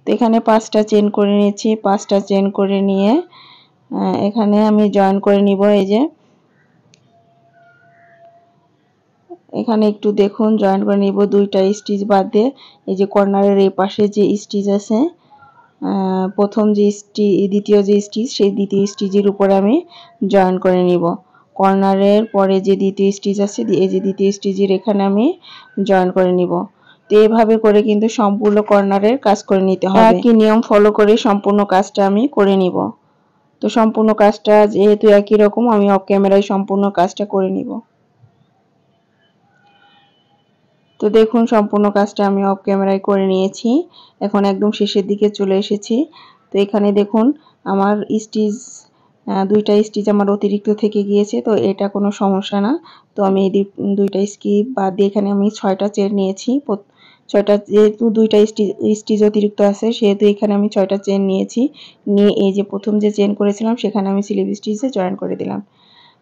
তো এখানে 5টা চেন করে নিয়েছি। 5টা চেন করে নিয়ে এখানে আমি জয়েন করে নিব। এই যে এখানে একটু দেখুন জয়েন করে নিব 2টা স্টিচ বাদ দিয়ে। এই যে কর্নারের এই পাশে যে স্টিচ আছে, প্রথম যে দ্বিতীয় যে স্টিচ, সেই দ্বিতীয় স্টিচের উপরে আমি জয়েন করে নিব। কর্নারের পরে যে দ্বিতীয় স্টিচ আছে, এই যে দ্বিতীয় স্টিচের এখানে আমি জয়েন করে নিব। তো এইভাবে করে কিন্তু সম্পূর্ণ কর্নারের কাজ করে নিতে হবে। একই নিয়ম ফলো করে সম্পূর্ণ কাজটা আমি করে নিব। তো সম্পূর্ণ কাজটা যেহেতু একই রকম, আমি অফ ক্যামেরায় সম্পূর্ণ কাজটা করে নিব। তো দেখুন সম্পূর্ণ কাজটা আমি অফ ক্যামেরায় করে নিয়েছি। এখন একদম শেষের দিকে চলে এসেছি। তো এখানে দেখুন আমার স্টিচ 2টা স্টিচ আমার অতিরিক্ত থেকে গিয়েছে, তো এটা কোনো সমস্যা না। তো আমি এই 2টা স্কিপ বাদ দিয়ে এখানে আমি 6টা চেন নিয়েছি। 6টা, যেহেতু 2টা স্টিচ অতিরিক্ত আছে সেহেতু এখানে আমি 6টা চেন নিয়েছি। নিয়ে এই যে প্রথম যে চেন করেছিলাম সেখানে আমি স্লিপ স্টিচে জয়েন করে দিলাম।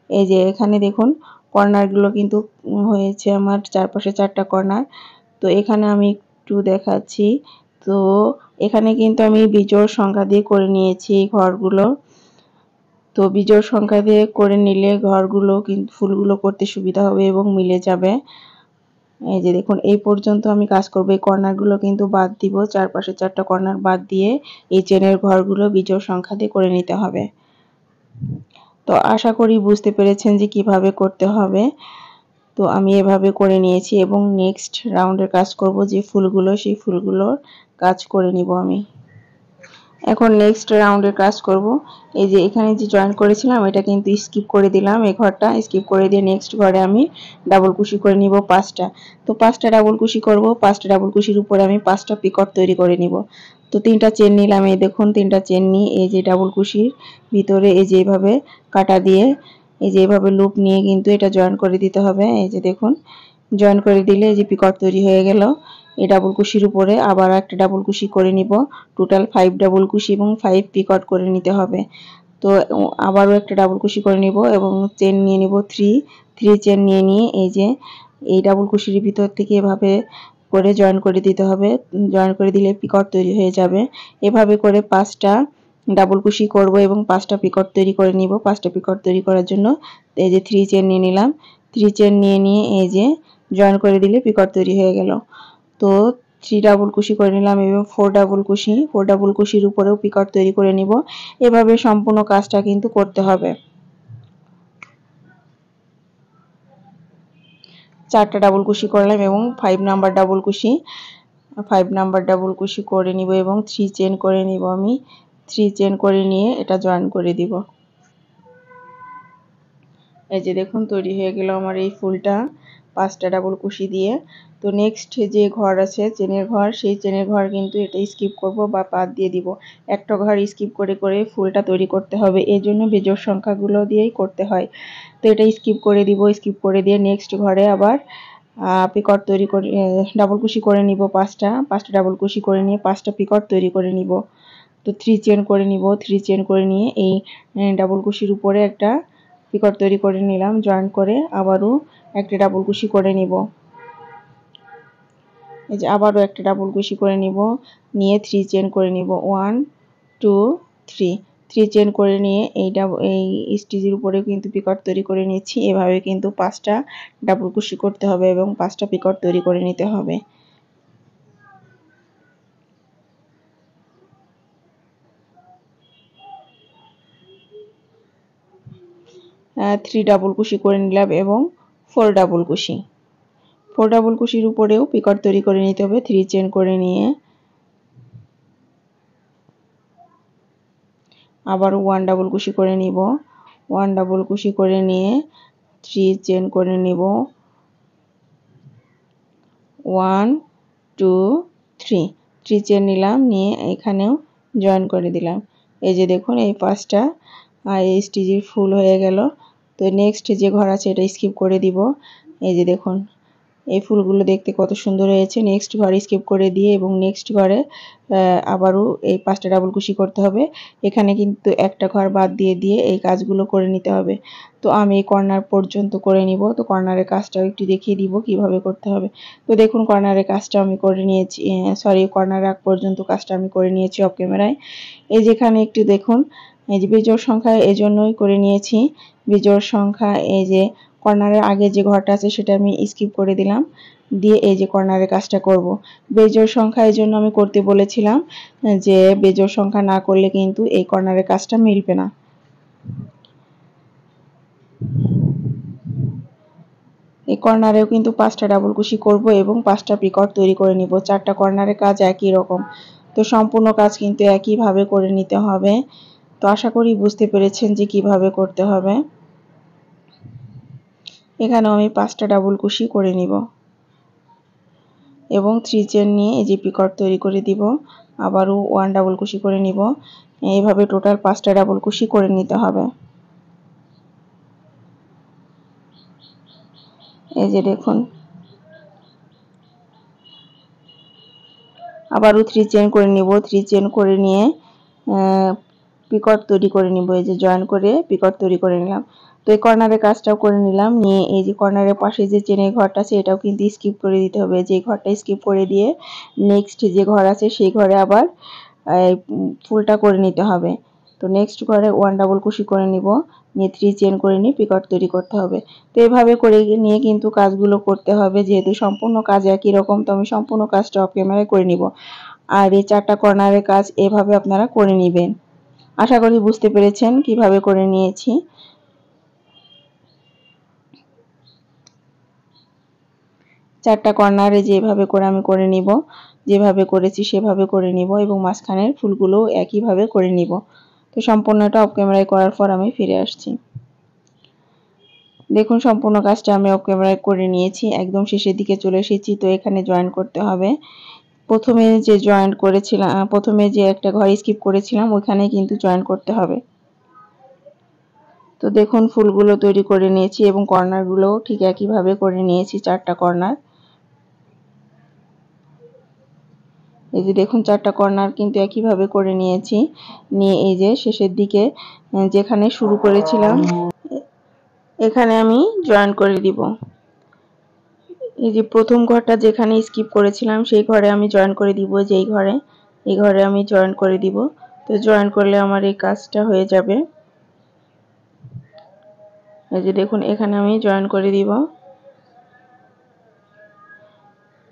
এই যে এখানে দেখুন কর্নারগুলো কিন্তু হয়েছে আমার চারপাশে 4টা কর্নার। তো এখানে আমি একটু দেখাচ্ছি। তো এখানে কিন্তু আমি বিজোড় সংখ্যা দিয়ে করে নিয়েছি ঘরগুলো। তো বিজোড় সংখ্যা দিয়ে করে নিলে ঘরগুলো কিন্তু ফুলগুলো করতে সুবিধা হবে এবং মিলে যাবে। এই যে দেখুন এই পর্যন্ত আমি কাজ করব। এই কর্নারগুলো কিন্তু বাদ দিব, চারপাশে 4টা কর্নার বাদ দিয়ে এই চেনের ঘরগুলো বিজোড় সংখ্যা দিয়ে করে নিতে হবে। তো আশা করি বুঝতে পেরেছেন যে কিভাবে করতে হবে। তো আমি এভাবে করে নিয়েছি এবং নেক্সট রাউন্ডের কাজ করব যে ফুলগুলো, সেই ফুলগুলোর কাজ করে নিব আমি। এখন নেক্সট রাউন্ডের কাজ করব। এই যে এখানে যে জয়েন করেছিলাম এটা কিন্তু স্কিপ করে দিলাম, এই ঘরটা স্কিপ করে দিয়ে নেক্সট ঘরে আমি ডাবল কুশি করে নিব 5টা। তো 5টা ডাবল কুশি করব। 5টা ডাবল কুশির উপরে আমি 5টা পিকট তৈরি করে নিব। তো 3টা চেন নিলাম। এই দেখুন 3টা চেন নিয়ে এই যে ডাবল কুশির ভিতরে এই যে এইভাবে কাটা দিয়ে এই যে এইভাবে লুপ নিয়ে কিন্তু এটা জয়েন করে দিতে হবে। এই যে দেখুন জয়েন করে দিলে এই যে পিকট তৈরি হয়ে গেল। এই ডাবল কুশির উপরে আবার একটা ডাবল কুশি করে নিব। টোটাল 5 ডাবল কুশি এবং 5 পিকট করে নিতে হবে। তো আবারও একটা ডাবল কুশি করে নিব এবং চেন নিয়ে নিব 3 চেন নিয়ে এই যে এই ডাবল কুশির ভিতর থেকে এভাবে করে জয়েন করে দিতে হবে। জয়েন করে দিলে পিকট তৈরি হয়ে যাবে। এভাবে করে 5টা ডাবল কুশি করব এবং 5টা পিকট তৈরি করে নিব। 5টা পিকট তৈরি করার জন্য এই যে 3 চেন নিয়ে নিলাম। 3 চেন নিয়ে এই যে জয়েন করে দিলে পিকট তৈরি হয়ে গেল। তো 3 ডাবল কুশি করে নিলাম এবং 4 ডাবল কুশির উপরেও পিকট তৈরি করে নিব। এভাবে সম্পূর্ণ কাজটা কিন্তু করতে হবে। 4টা ডাবল কুশি করলাম এবং 5 নাম্বার ডাবল কুশি করে নিব এবং 3 চেন করে নিব। আমি 3 চেন করে নিয়ে এটা জয়েন করে দিব। এই যে দেখুন তৈরি হয়ে গেল আমার এই ফুলটা 5টা ডাবল কুশি দিয়ে। তো নেক্সট যে ঘর আছে চেনের ঘর, সেই চেনের ঘর কিন্তু এটা স্কিপ করব বা বাদ দিয়ে দিব। একটা ঘর স্কিপ করে করে ফুলটা তৈরি করতে হবে, এই জন্য বেজোড় সংখ্যাগুলো দিয়েই করতে হয়। তো এটা স্কিপ করে দিব। স্কিপ করে দিয়ে নেক্সট ঘরে আবার পিকট তৈরি করে ডাবল কুশি করে নিব 5টা ডাবল কুশি করে নিয়ে 5টা পিকট তৈরি করে নিব। তো 3 চেন করে নিব। 3 চেন করে নিয়ে এই ডাবল কুশির উপরে একটা পিকট তৈরি করে নিলাম, জয়েন করে আবারও একটা ডাবল কুশি করে নিব। এই যে আবারও একটা ডাবল কুশি করে নিব, নিয়ে 3 চেন করে নিব। 1 2 3 3 চেন করে নিয়ে এই স্টিচের উপরে কিন্তু পিকট তৈরি করে নিচ্ছি। এভাবে কিন্তু 5টা ডাবল কুশি করতে হবে এবং 5টা পিকট তৈরি করে নিতে হবে। 3 ডাবল কুশি করে নিলাম এবং 4 ডাবল কুশি। 4 ডাবল কুশির উপরেও পিকট তৈরি করে নিতে হবে। 3 চেন করে নিয়ে আবার 1 ডাবল কুশি করে নিব। 1 ডাবল কুশি করে নিয়ে 3 চেন করে নিব। 1 2 3 3 চেন নিলাম, নিয়ে এখানেও জয়েন করে দিলাম। এই যে দেখুন এই 5টা স্টিচের ফুল হয়ে গেল। তো নেক্সট যে ঘর আছে এটা স্কিপ করে দিব। এই যে দেখুন এই ফুলগুলো দেখতে কত সুন্দর হয়েছে। নেক্সট ঘরে স্কিপ করে দিয়ে এবং নেক্সট ঘরে আবারও এই 5টা ডাবল কুশি করতে হবে। এখানে কিন্তু একটা ঘর বাদ দিয়ে এই কাজগুলো করে নিতে হবে। তো আমি এই কর্নার পর্যন্ত করে নিব। তো কর্নারের কাজটাও একটু দেখিয়ে দিব কিভাবে করতে হবে। তো দেখুন কর্নারের কাজটা আমি করে নিয়েছি, কর্নার আগ পর্যন্ত কাজটা আমি করে নিয়েছি অফ ক্যামেরায়। এই যেখানে একটু দেখুন এই যে বিজোড় সংখ্যা এজন্যই করে নিয়েছি। বিজোড় সংখ্যা এই যে কর্নারের আগে যে ঘরটা আছে সেটা আমি স্কিপ করে দিলাম, দিয়ে এই যে কর্নারের কাজটা করব। বেজোড় সংখ্যা এই জন্য আমি করতে বলেছিলাম যে বেজোড় সংখ্যা না করলে কিন্তু এই কর্নারের কাজটা মিলবে না। এই কর্নারেও কিন্তু 5টা ডাবল কুশি করব এবং 5টা পিকট তৈরি করে নিব। 4টা কর্নারের কাজ একই রকম, তো সম্পূর্ণ কাজ কিন্তু একইভাবে করে নিতে হবে। তো আশা করি বুঝতে পেরেছেন যে কিভাবে করতে হবে। এখানেও আমি 5টা ডাবল কুশি করে নিব এবং 3 চেন নিয়ে এই যে পিকট তৈরি করে দিব। আবারও 1 ডাবল কুশি করে নিব। এইভাবে টোটাল 5টা ডাবল কুশি করে নিতে হবে। এই যে দেখুন আবারও 3 চেন করে নিব। 3 চেন করে নিয়ে পিকট তৈরি করে নিব। এই যে জয়েন করে পিকট তৈরি করে নিলাম। তো এই কর্নারের কাজটাও করে নিলাম, নিয়ে এই যে কর্নারের পাশে যে চেনের ঘরটা আছে এটাও কিন্তু স্কিপ করে দিতে হবে। যে ঘরটা স্কিপ করে দিয়ে নেক্সট যে ঘর আছে সেই ঘরে আবার ফুলটা করে নিতে হবে। তো নেক্সট ঘরে 1 ডাবল কুশি করে নিব, নিয়ে 3 চেন করে নিয়ে পিকট তৈরি করতে হবে। তো এভাবে করে নিয়ে কিন্তু কাজগুলো করতে হবে। যেহেতু সম্পূর্ণ কাজ একই রকম, তো আমি সম্পূর্ণ কাজটা অফ ক্যামেরায় করে নিব। আর এই 4টা কর্নারের কাজ এভাবে আপনারা করে নেবেন। আশা করি বুঝতে পেরেছেন কিভাবে করে নিয়েছি। চারটা কর্নারে যেভাবে করে আমি করে নিব, যেভাবে করেছি সেভাবে করে নিব এবং মাঝখানের ফুলগুলো একইভাবে করে নিব। তো সম্পূর্ণটা অফ ক্যামেরায় করার পর আমি ফিরে আসছি। দেখুন সম্পূর্ণ কাজটা আমি অফ ক্যামেরায় করে নিয়েছি, একদম শেষের দিকে চলে এসেছি। তো এখানে জয়েন করতে হবে। প্রথমে যে জয়েন করেছিলাম, প্রথমে যে একটা ঘর স্কিপ করেছিলাম ওইখানে কিন্তু জয়েন করতে হবে। তো দেখুন ফুলগুলো তৈরি করে নিয়েছি এবং কর্নারগুলোও ঠিক একইভাবে করে নিয়েছি। 4টা কর্নার, এই যে দেখুন 4টা কর্নার কিন্তু একইভাবে করে নিয়েছি। নিয়ে এই যে শেষের দিকে যেখানে শুরু করেছিলাম এখানে আমি জয়েন করে দিব। এই যে প্রথম ঘরটা যেখানে স্কিপ করেছিলাম সেই ঘরে আমি জয়েন করে দিব। যেই ঘরে, এই ঘরে আমি জয়েন করে দিব। তো জয়েন করলে আমার এই কাজটা হয়ে যাবে। এই যে দেখুন এখানে আমি জয়েন করে দিব।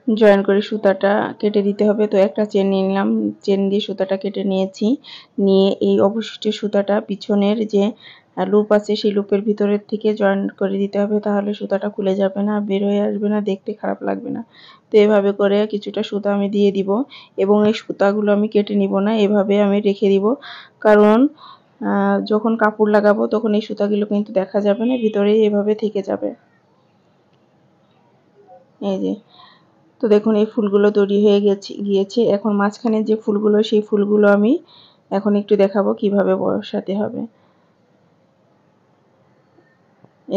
জয়েন করে সুতাটা কেটে দিতে হবে। তো একটা চেন নিয়ে নিলাম, চেন দিয়ে সুতাটা কেটে নিয়েছি। নিয়ে এই অবশিষ্ট সুতাটা পিছনের যে লুপ আছে সেই লুপের ভিতরের থেকে জয়েন করে দিতে হবে, তাহলে সুতাটা খুলে যাবে না, বের হয়ে আসবে না, দেখতে খারাপ লাগবে না। তো এভাবে করে কিছুটা সুতা আমি দিয়ে দিব এবং এই সুতাগুলো আমি কেটে নিব না, এভাবে আমি রেখে দিব। কারণ যখন কাপড় লাগাবো তখন এই সুতাগুলো কিন্তু দেখা যাবে না, ভিতরেই এভাবে থেকে যাবে। এই যে, তো দেখুন এই ফুলগুলো তৈরি হয়ে গিয়েছে। এখন মাঝখানে যে ফুলগুলো সেই ফুলগুলো আমি এখন একটু দেখাবো কিভাবে বসাতে হবে।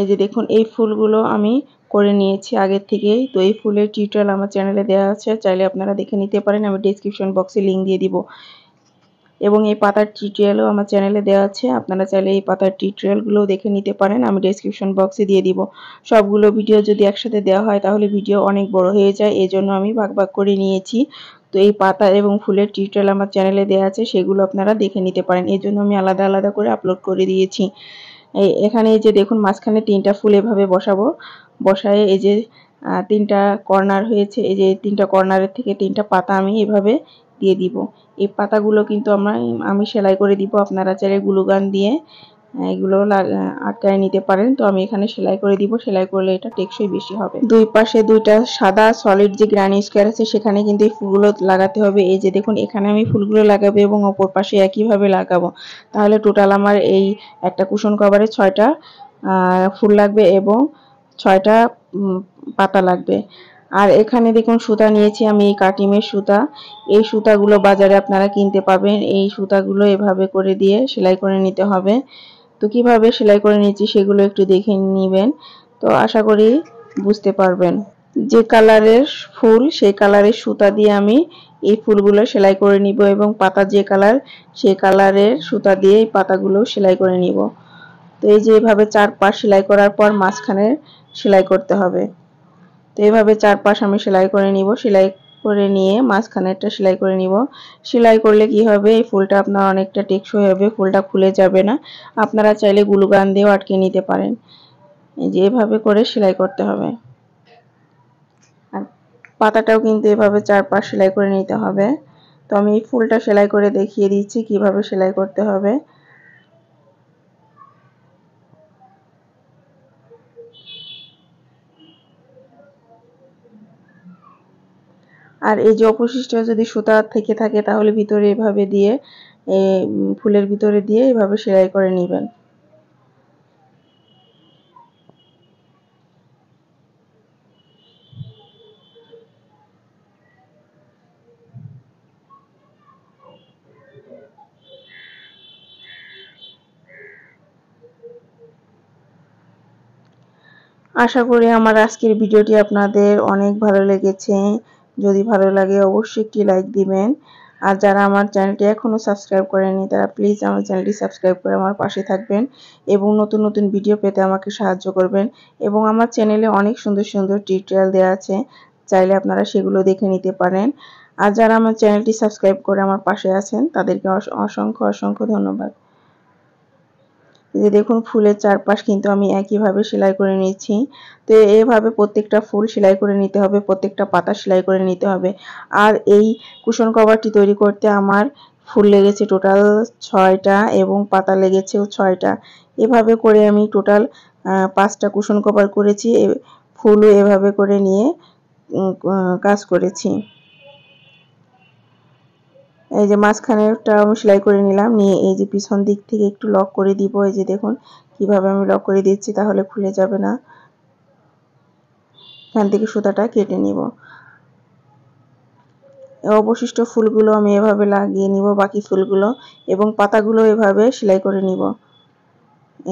এই যে দেখুন এই ফুলগুলো আমি করে নিয়েছি আগের থেকেই। তো এই ফুলের টিউটোরিয়াল আমার চ্যানেলে দেওয়া আছে, চাইলে আপনারা দেখে নিতে পারেন। আমি ডেসক্রিপশন বক্সে লিংক দিয়ে দিব। এবং এই পাতার টিউটোরিয়ালও আমার চ্যানেলে দেওয়া আছে, আপনারা চাইলে এই পাতার টিউটোরিয়ালগুলোও দেখে নিতে পারেন, আমি ডেসক্রিপশন বক্সে দিয়ে দিব। সবগুলো ভিডিও যদি একসাথে দেওয়া হয় তাহলে ভিডিও অনেক বড় হয়ে যায়, এজন্য আমি ভাগ ভাগ করে নিয়েছি। তো এই পাতা এবং ফুলের টিউটোরিয়াল আমার চ্যানেলে দেওয়া আছে, সেগুলো আপনারা দেখে নিতে পারেন, এজন্য আমি আলাদা আলাদা করে আপলোড করে দিয়েছি। এখানে এই যে দেখুন মাঝখানে 3টা ফুল এভাবে বসাবো, বসায়ে এই যে 3টা কর্নার হয়েছে, এই যে 3টা কর্নারের থেকে 3টা পাতা আমি এভাবে দিয়ে দিব। এই পাতাগুলো কিন্তু আমি সেলাই করে দিব, আপনারা চাইলে গ্লু গান দিয়ে এগুলো আটকায় নিতে পারেন। তো আমি এখানে সেলাই করে দিব, সেলাই করলে এটা টেকসই বেশি হবে। দুই পাশে 2টা সাদা সলিড যে গ্রানি স্কয়ার আছে সেখানে কিন্তু এই ফুলগুলো লাগাতে হবে। এই যে দেখুন এখানে আমি ফুলগুলো লাগাবো এবং অপর পাশে একইভাবে লাগাবো, তাহলে টোটাল আমার এই একটা কুশন কভারে 6টা ফুল লাগবে এবং 6টা পাতা লাগবে। আর এখানে দেখুন সুতা নিয়েছি আমি, এই কাটিমের সুতা। এই সুতাগুলো বাজারে আপনারা কিনতে পাবেন। এই সুতাগুলো এভাবে করে দিয়ে সেলাই করে নিতে হবে। তো কিভাবে সেলাই করে নিচ্ছি সেগুলো একটু দেখে নেবেন, তো আশা করি বুঝতে পারবেন। যে কালারের ফুল সেই কালারের সুতা দিয়ে আমি এই ফুলগুলো সেলাই করে নিব এবং পাতা যে কালার সেই কালারের সুতা দিয়ে এই পাতাগুলো সেলাই করে নিব। তো এই যে এভাবে 4 পাশ সেলাই করার পর মাঝখানে সেলাই করতে হবে। তো এইভাবে 4 পাশ আমি সেলাই করে নিব, সেলাই করে নিয়ে মাঝখানেরটা সেলাই করে নিব। সেলাই করলে কি হবে, এই ফুলটা আপনার অনেকটা টেকসই হবে, ফুলটা খুলে যাবে না। আপনারা চাইলে গ্লু গান দিয়েও আটকে নিতে পারেন। এই যে এভাবে করে সেলাই করতে হবে। আর পাতাটাও কিন্তু এভাবে 4 পাশ সেলাই করে নিতে হবে। তো আমি এই ফুলটা সেলাই করে দেখিয়ে দিচ্ছি কিভাবে সেলাই করতে হবে। আর এই যে অবশিষ্ট যদি সুতা থেকে থাকে তাহলে ভিতরে এভাবে দিয়ে ফুলের ভিতরে দিয়ে এভাবে সেলাই করে নেবেন। আশা করি আমার আজকের ভিডিওটি আপনাদের অনেক ভালো লেগেছে। যদি ভালো লাগে অবশ্যই একটি লাইক দিবেন। আর যারা আমার চ্যানেলটি এখনো সাবস্ক্রাইব করেনি তারা প্লিজ আমার চ্যানেলটি সাবস্ক্রাইব করে আমার পাশে থাকবেন এবং নতুন নতুন ভিডিও পেতে আমাকে সাহায্য করবেন। এবং আমার চ্যানেলে অনেক সুন্দর সুন্দর টিউটোরিয়াল দেওয়া আছে, চাইলে আপনারা সেগুলো দেখে নিতে পারেন। আর যারা আমার চ্যানেলটি সাবস্ক্রাইব করে আমার পাশে আছেন তাদেরকে অসংখ্য অসংখ্য ধন্যবাদ। এই যে দেখুন ফুলের চারপাশ কিন্তু আমি একইভাবে সেলাই করে নিচ্ছি। তো এইভাবে প্রত্যেকটা ফুল সেলাই করে নিতে হবে, প্রত্যেকটা পাতা সেলাই করে নিতে হবে। আর এই কুশন কভারটি তৈরি করতে আমার ফুল লেগেছে টোটাল 6টা এবং পাতা লেগেছেও 6টা। এভাবে করে আমি টোটাল 5টা কুশন কভার করেছি, ফুলও এভাবে করে নিয়ে কাজ করেছি। এই যে মাঝখানেরটা আমি সেলাই করে নিলাম, নিয়ে এই যে পিছন দিক থেকে একটু লক করে দিব। এই যে দেখুন কিভাবে আমি লক করে দিচ্ছি, তাহলে খুলে যাবে না। এখান থেকে সুতাটা কেটে নিব। অবশিষ্ট ফুলগুলো আমি এভাবে লাগিয়ে নিব, বাকি ফুলগুলো এবং পাতাগুলো এভাবে সেলাই করে নিব।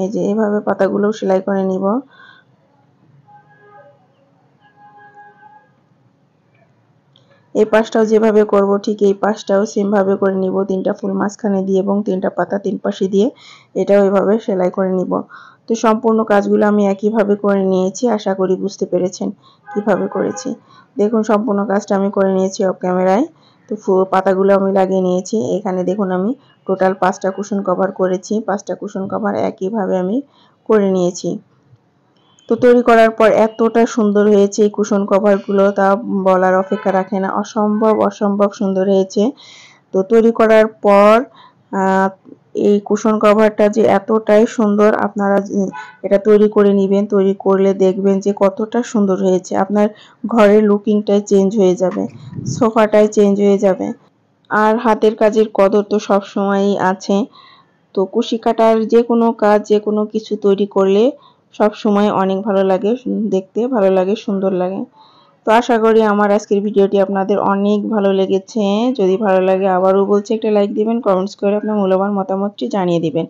এই যে এভাবে পাতাগুলো সেলাই করে নিব। এই পাশটাও যেভাবে করব ঠিক এই পাশটাও সেম ভাবে করে নিব, 3টা ফুল মাঝখানে দিয়ে এবং 3টা পাতা 3 পাশে দিয়ে এটাও এভাবে সেলাই করে নিব। তো সম্পূর্ণ কাজগুলো আমি একইভাবে করে নিয়েছি, আশা করি বুঝতে পেরেছেন কিভাবে করেছি। দেখুন সম্পূর্ণ কাজটা আমি করে নিয়েছি অফ ক্যামেরায়। তো পাতাগুলো আমি লাগিয়ে নিয়েছি। এখানে দেখুন আমি টোটাল 5টা কুশন কভার করেছি, 5টা কুশন কভার একইভাবে আমি করে নিয়েছি। তো তৈরি করার পর এতটা সুন্দর হয়েছে এই কুশন কভারগুলো, তা বলার অপেক্ষা রাখে না, অসম্ভব অসম্ভব সুন্দর হয়েছে। তো তৈরি করার পর এই কুশন কভারটা যে এতটাই সুন্দর, আপনারা এটা তৈরি করে নেবেন, তৈরি করলে দেখবেন যে কতটা সুন্দর হয়েছে। আপনার ঘরের লুকিংটাই চেঞ্জ হয়ে যাবে, সোফাটাই চেঞ্জ হয়ে যাবে। আর হাতের কাজের কদর তো সব সময়ই আছে। তো কুশি কাটার যে কোনো কাজ, যে কোনো কিছু তৈরি করলে সব সময় অনেক ভালো লাগে, দেখতে ভালো লাগে, সুন্দর লাগে। তো আশা করি আমার আজকের ভিডিওটি আপনাদের অনেক ভালো লেগেছে। যদি ভালো লাগে আবারও বলছি একটা লাইক দিবেন, কমেন্টস করে আপনার মূল্যবান মতামতটি জানিয়ে দিবেন।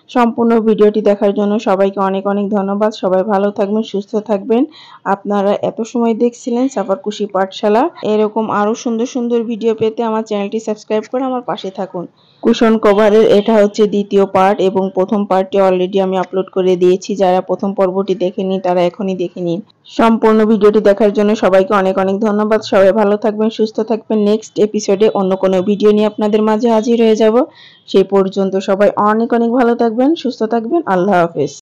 সম্পূর্ণ ভিডিওটি দেখার জন্য সবাইকে অনেক অনেক ধন্যবাদ। সবাই ভালো থাকবেন, সুস্থ থাকবেন। আপনারা এত সময় দেখছিলেন সাফার কুশি পাঠশালা। এরকম আরো সুন্দর সুন্দর ভিডিও পেতে আমার চ্যানেলটি সাবস্ক্রাইব করে আমার পাশে থাকুন। কুশন কভারের এটা হচ্ছে দ্বিতীয় পার্ট এবং প্রথম পার্টটি অলরেডি আমি আপলোড করে দিয়েছি। যারা প্রথম পর্বটি দেখেনি তারা এখনই দেখে নিন। সম্পূর্ণ ভিডিওটি দেখার জন্য সবাইকে অনেক অনেক ধন্যবাদ। সবাই ভালো থাকবেন, সুস্থ থাকবেন। নেক্সট এপিসোডে অন্য কোনো ভিডিও নিয়ে আপনাদের মাঝে হাজির হয়ে যাব। সেই পর্যন্ত সবাই অনেক অনেক ভালো থাকবেন, সুস্থ থাকবেন। আল্লাহ হাফেজ।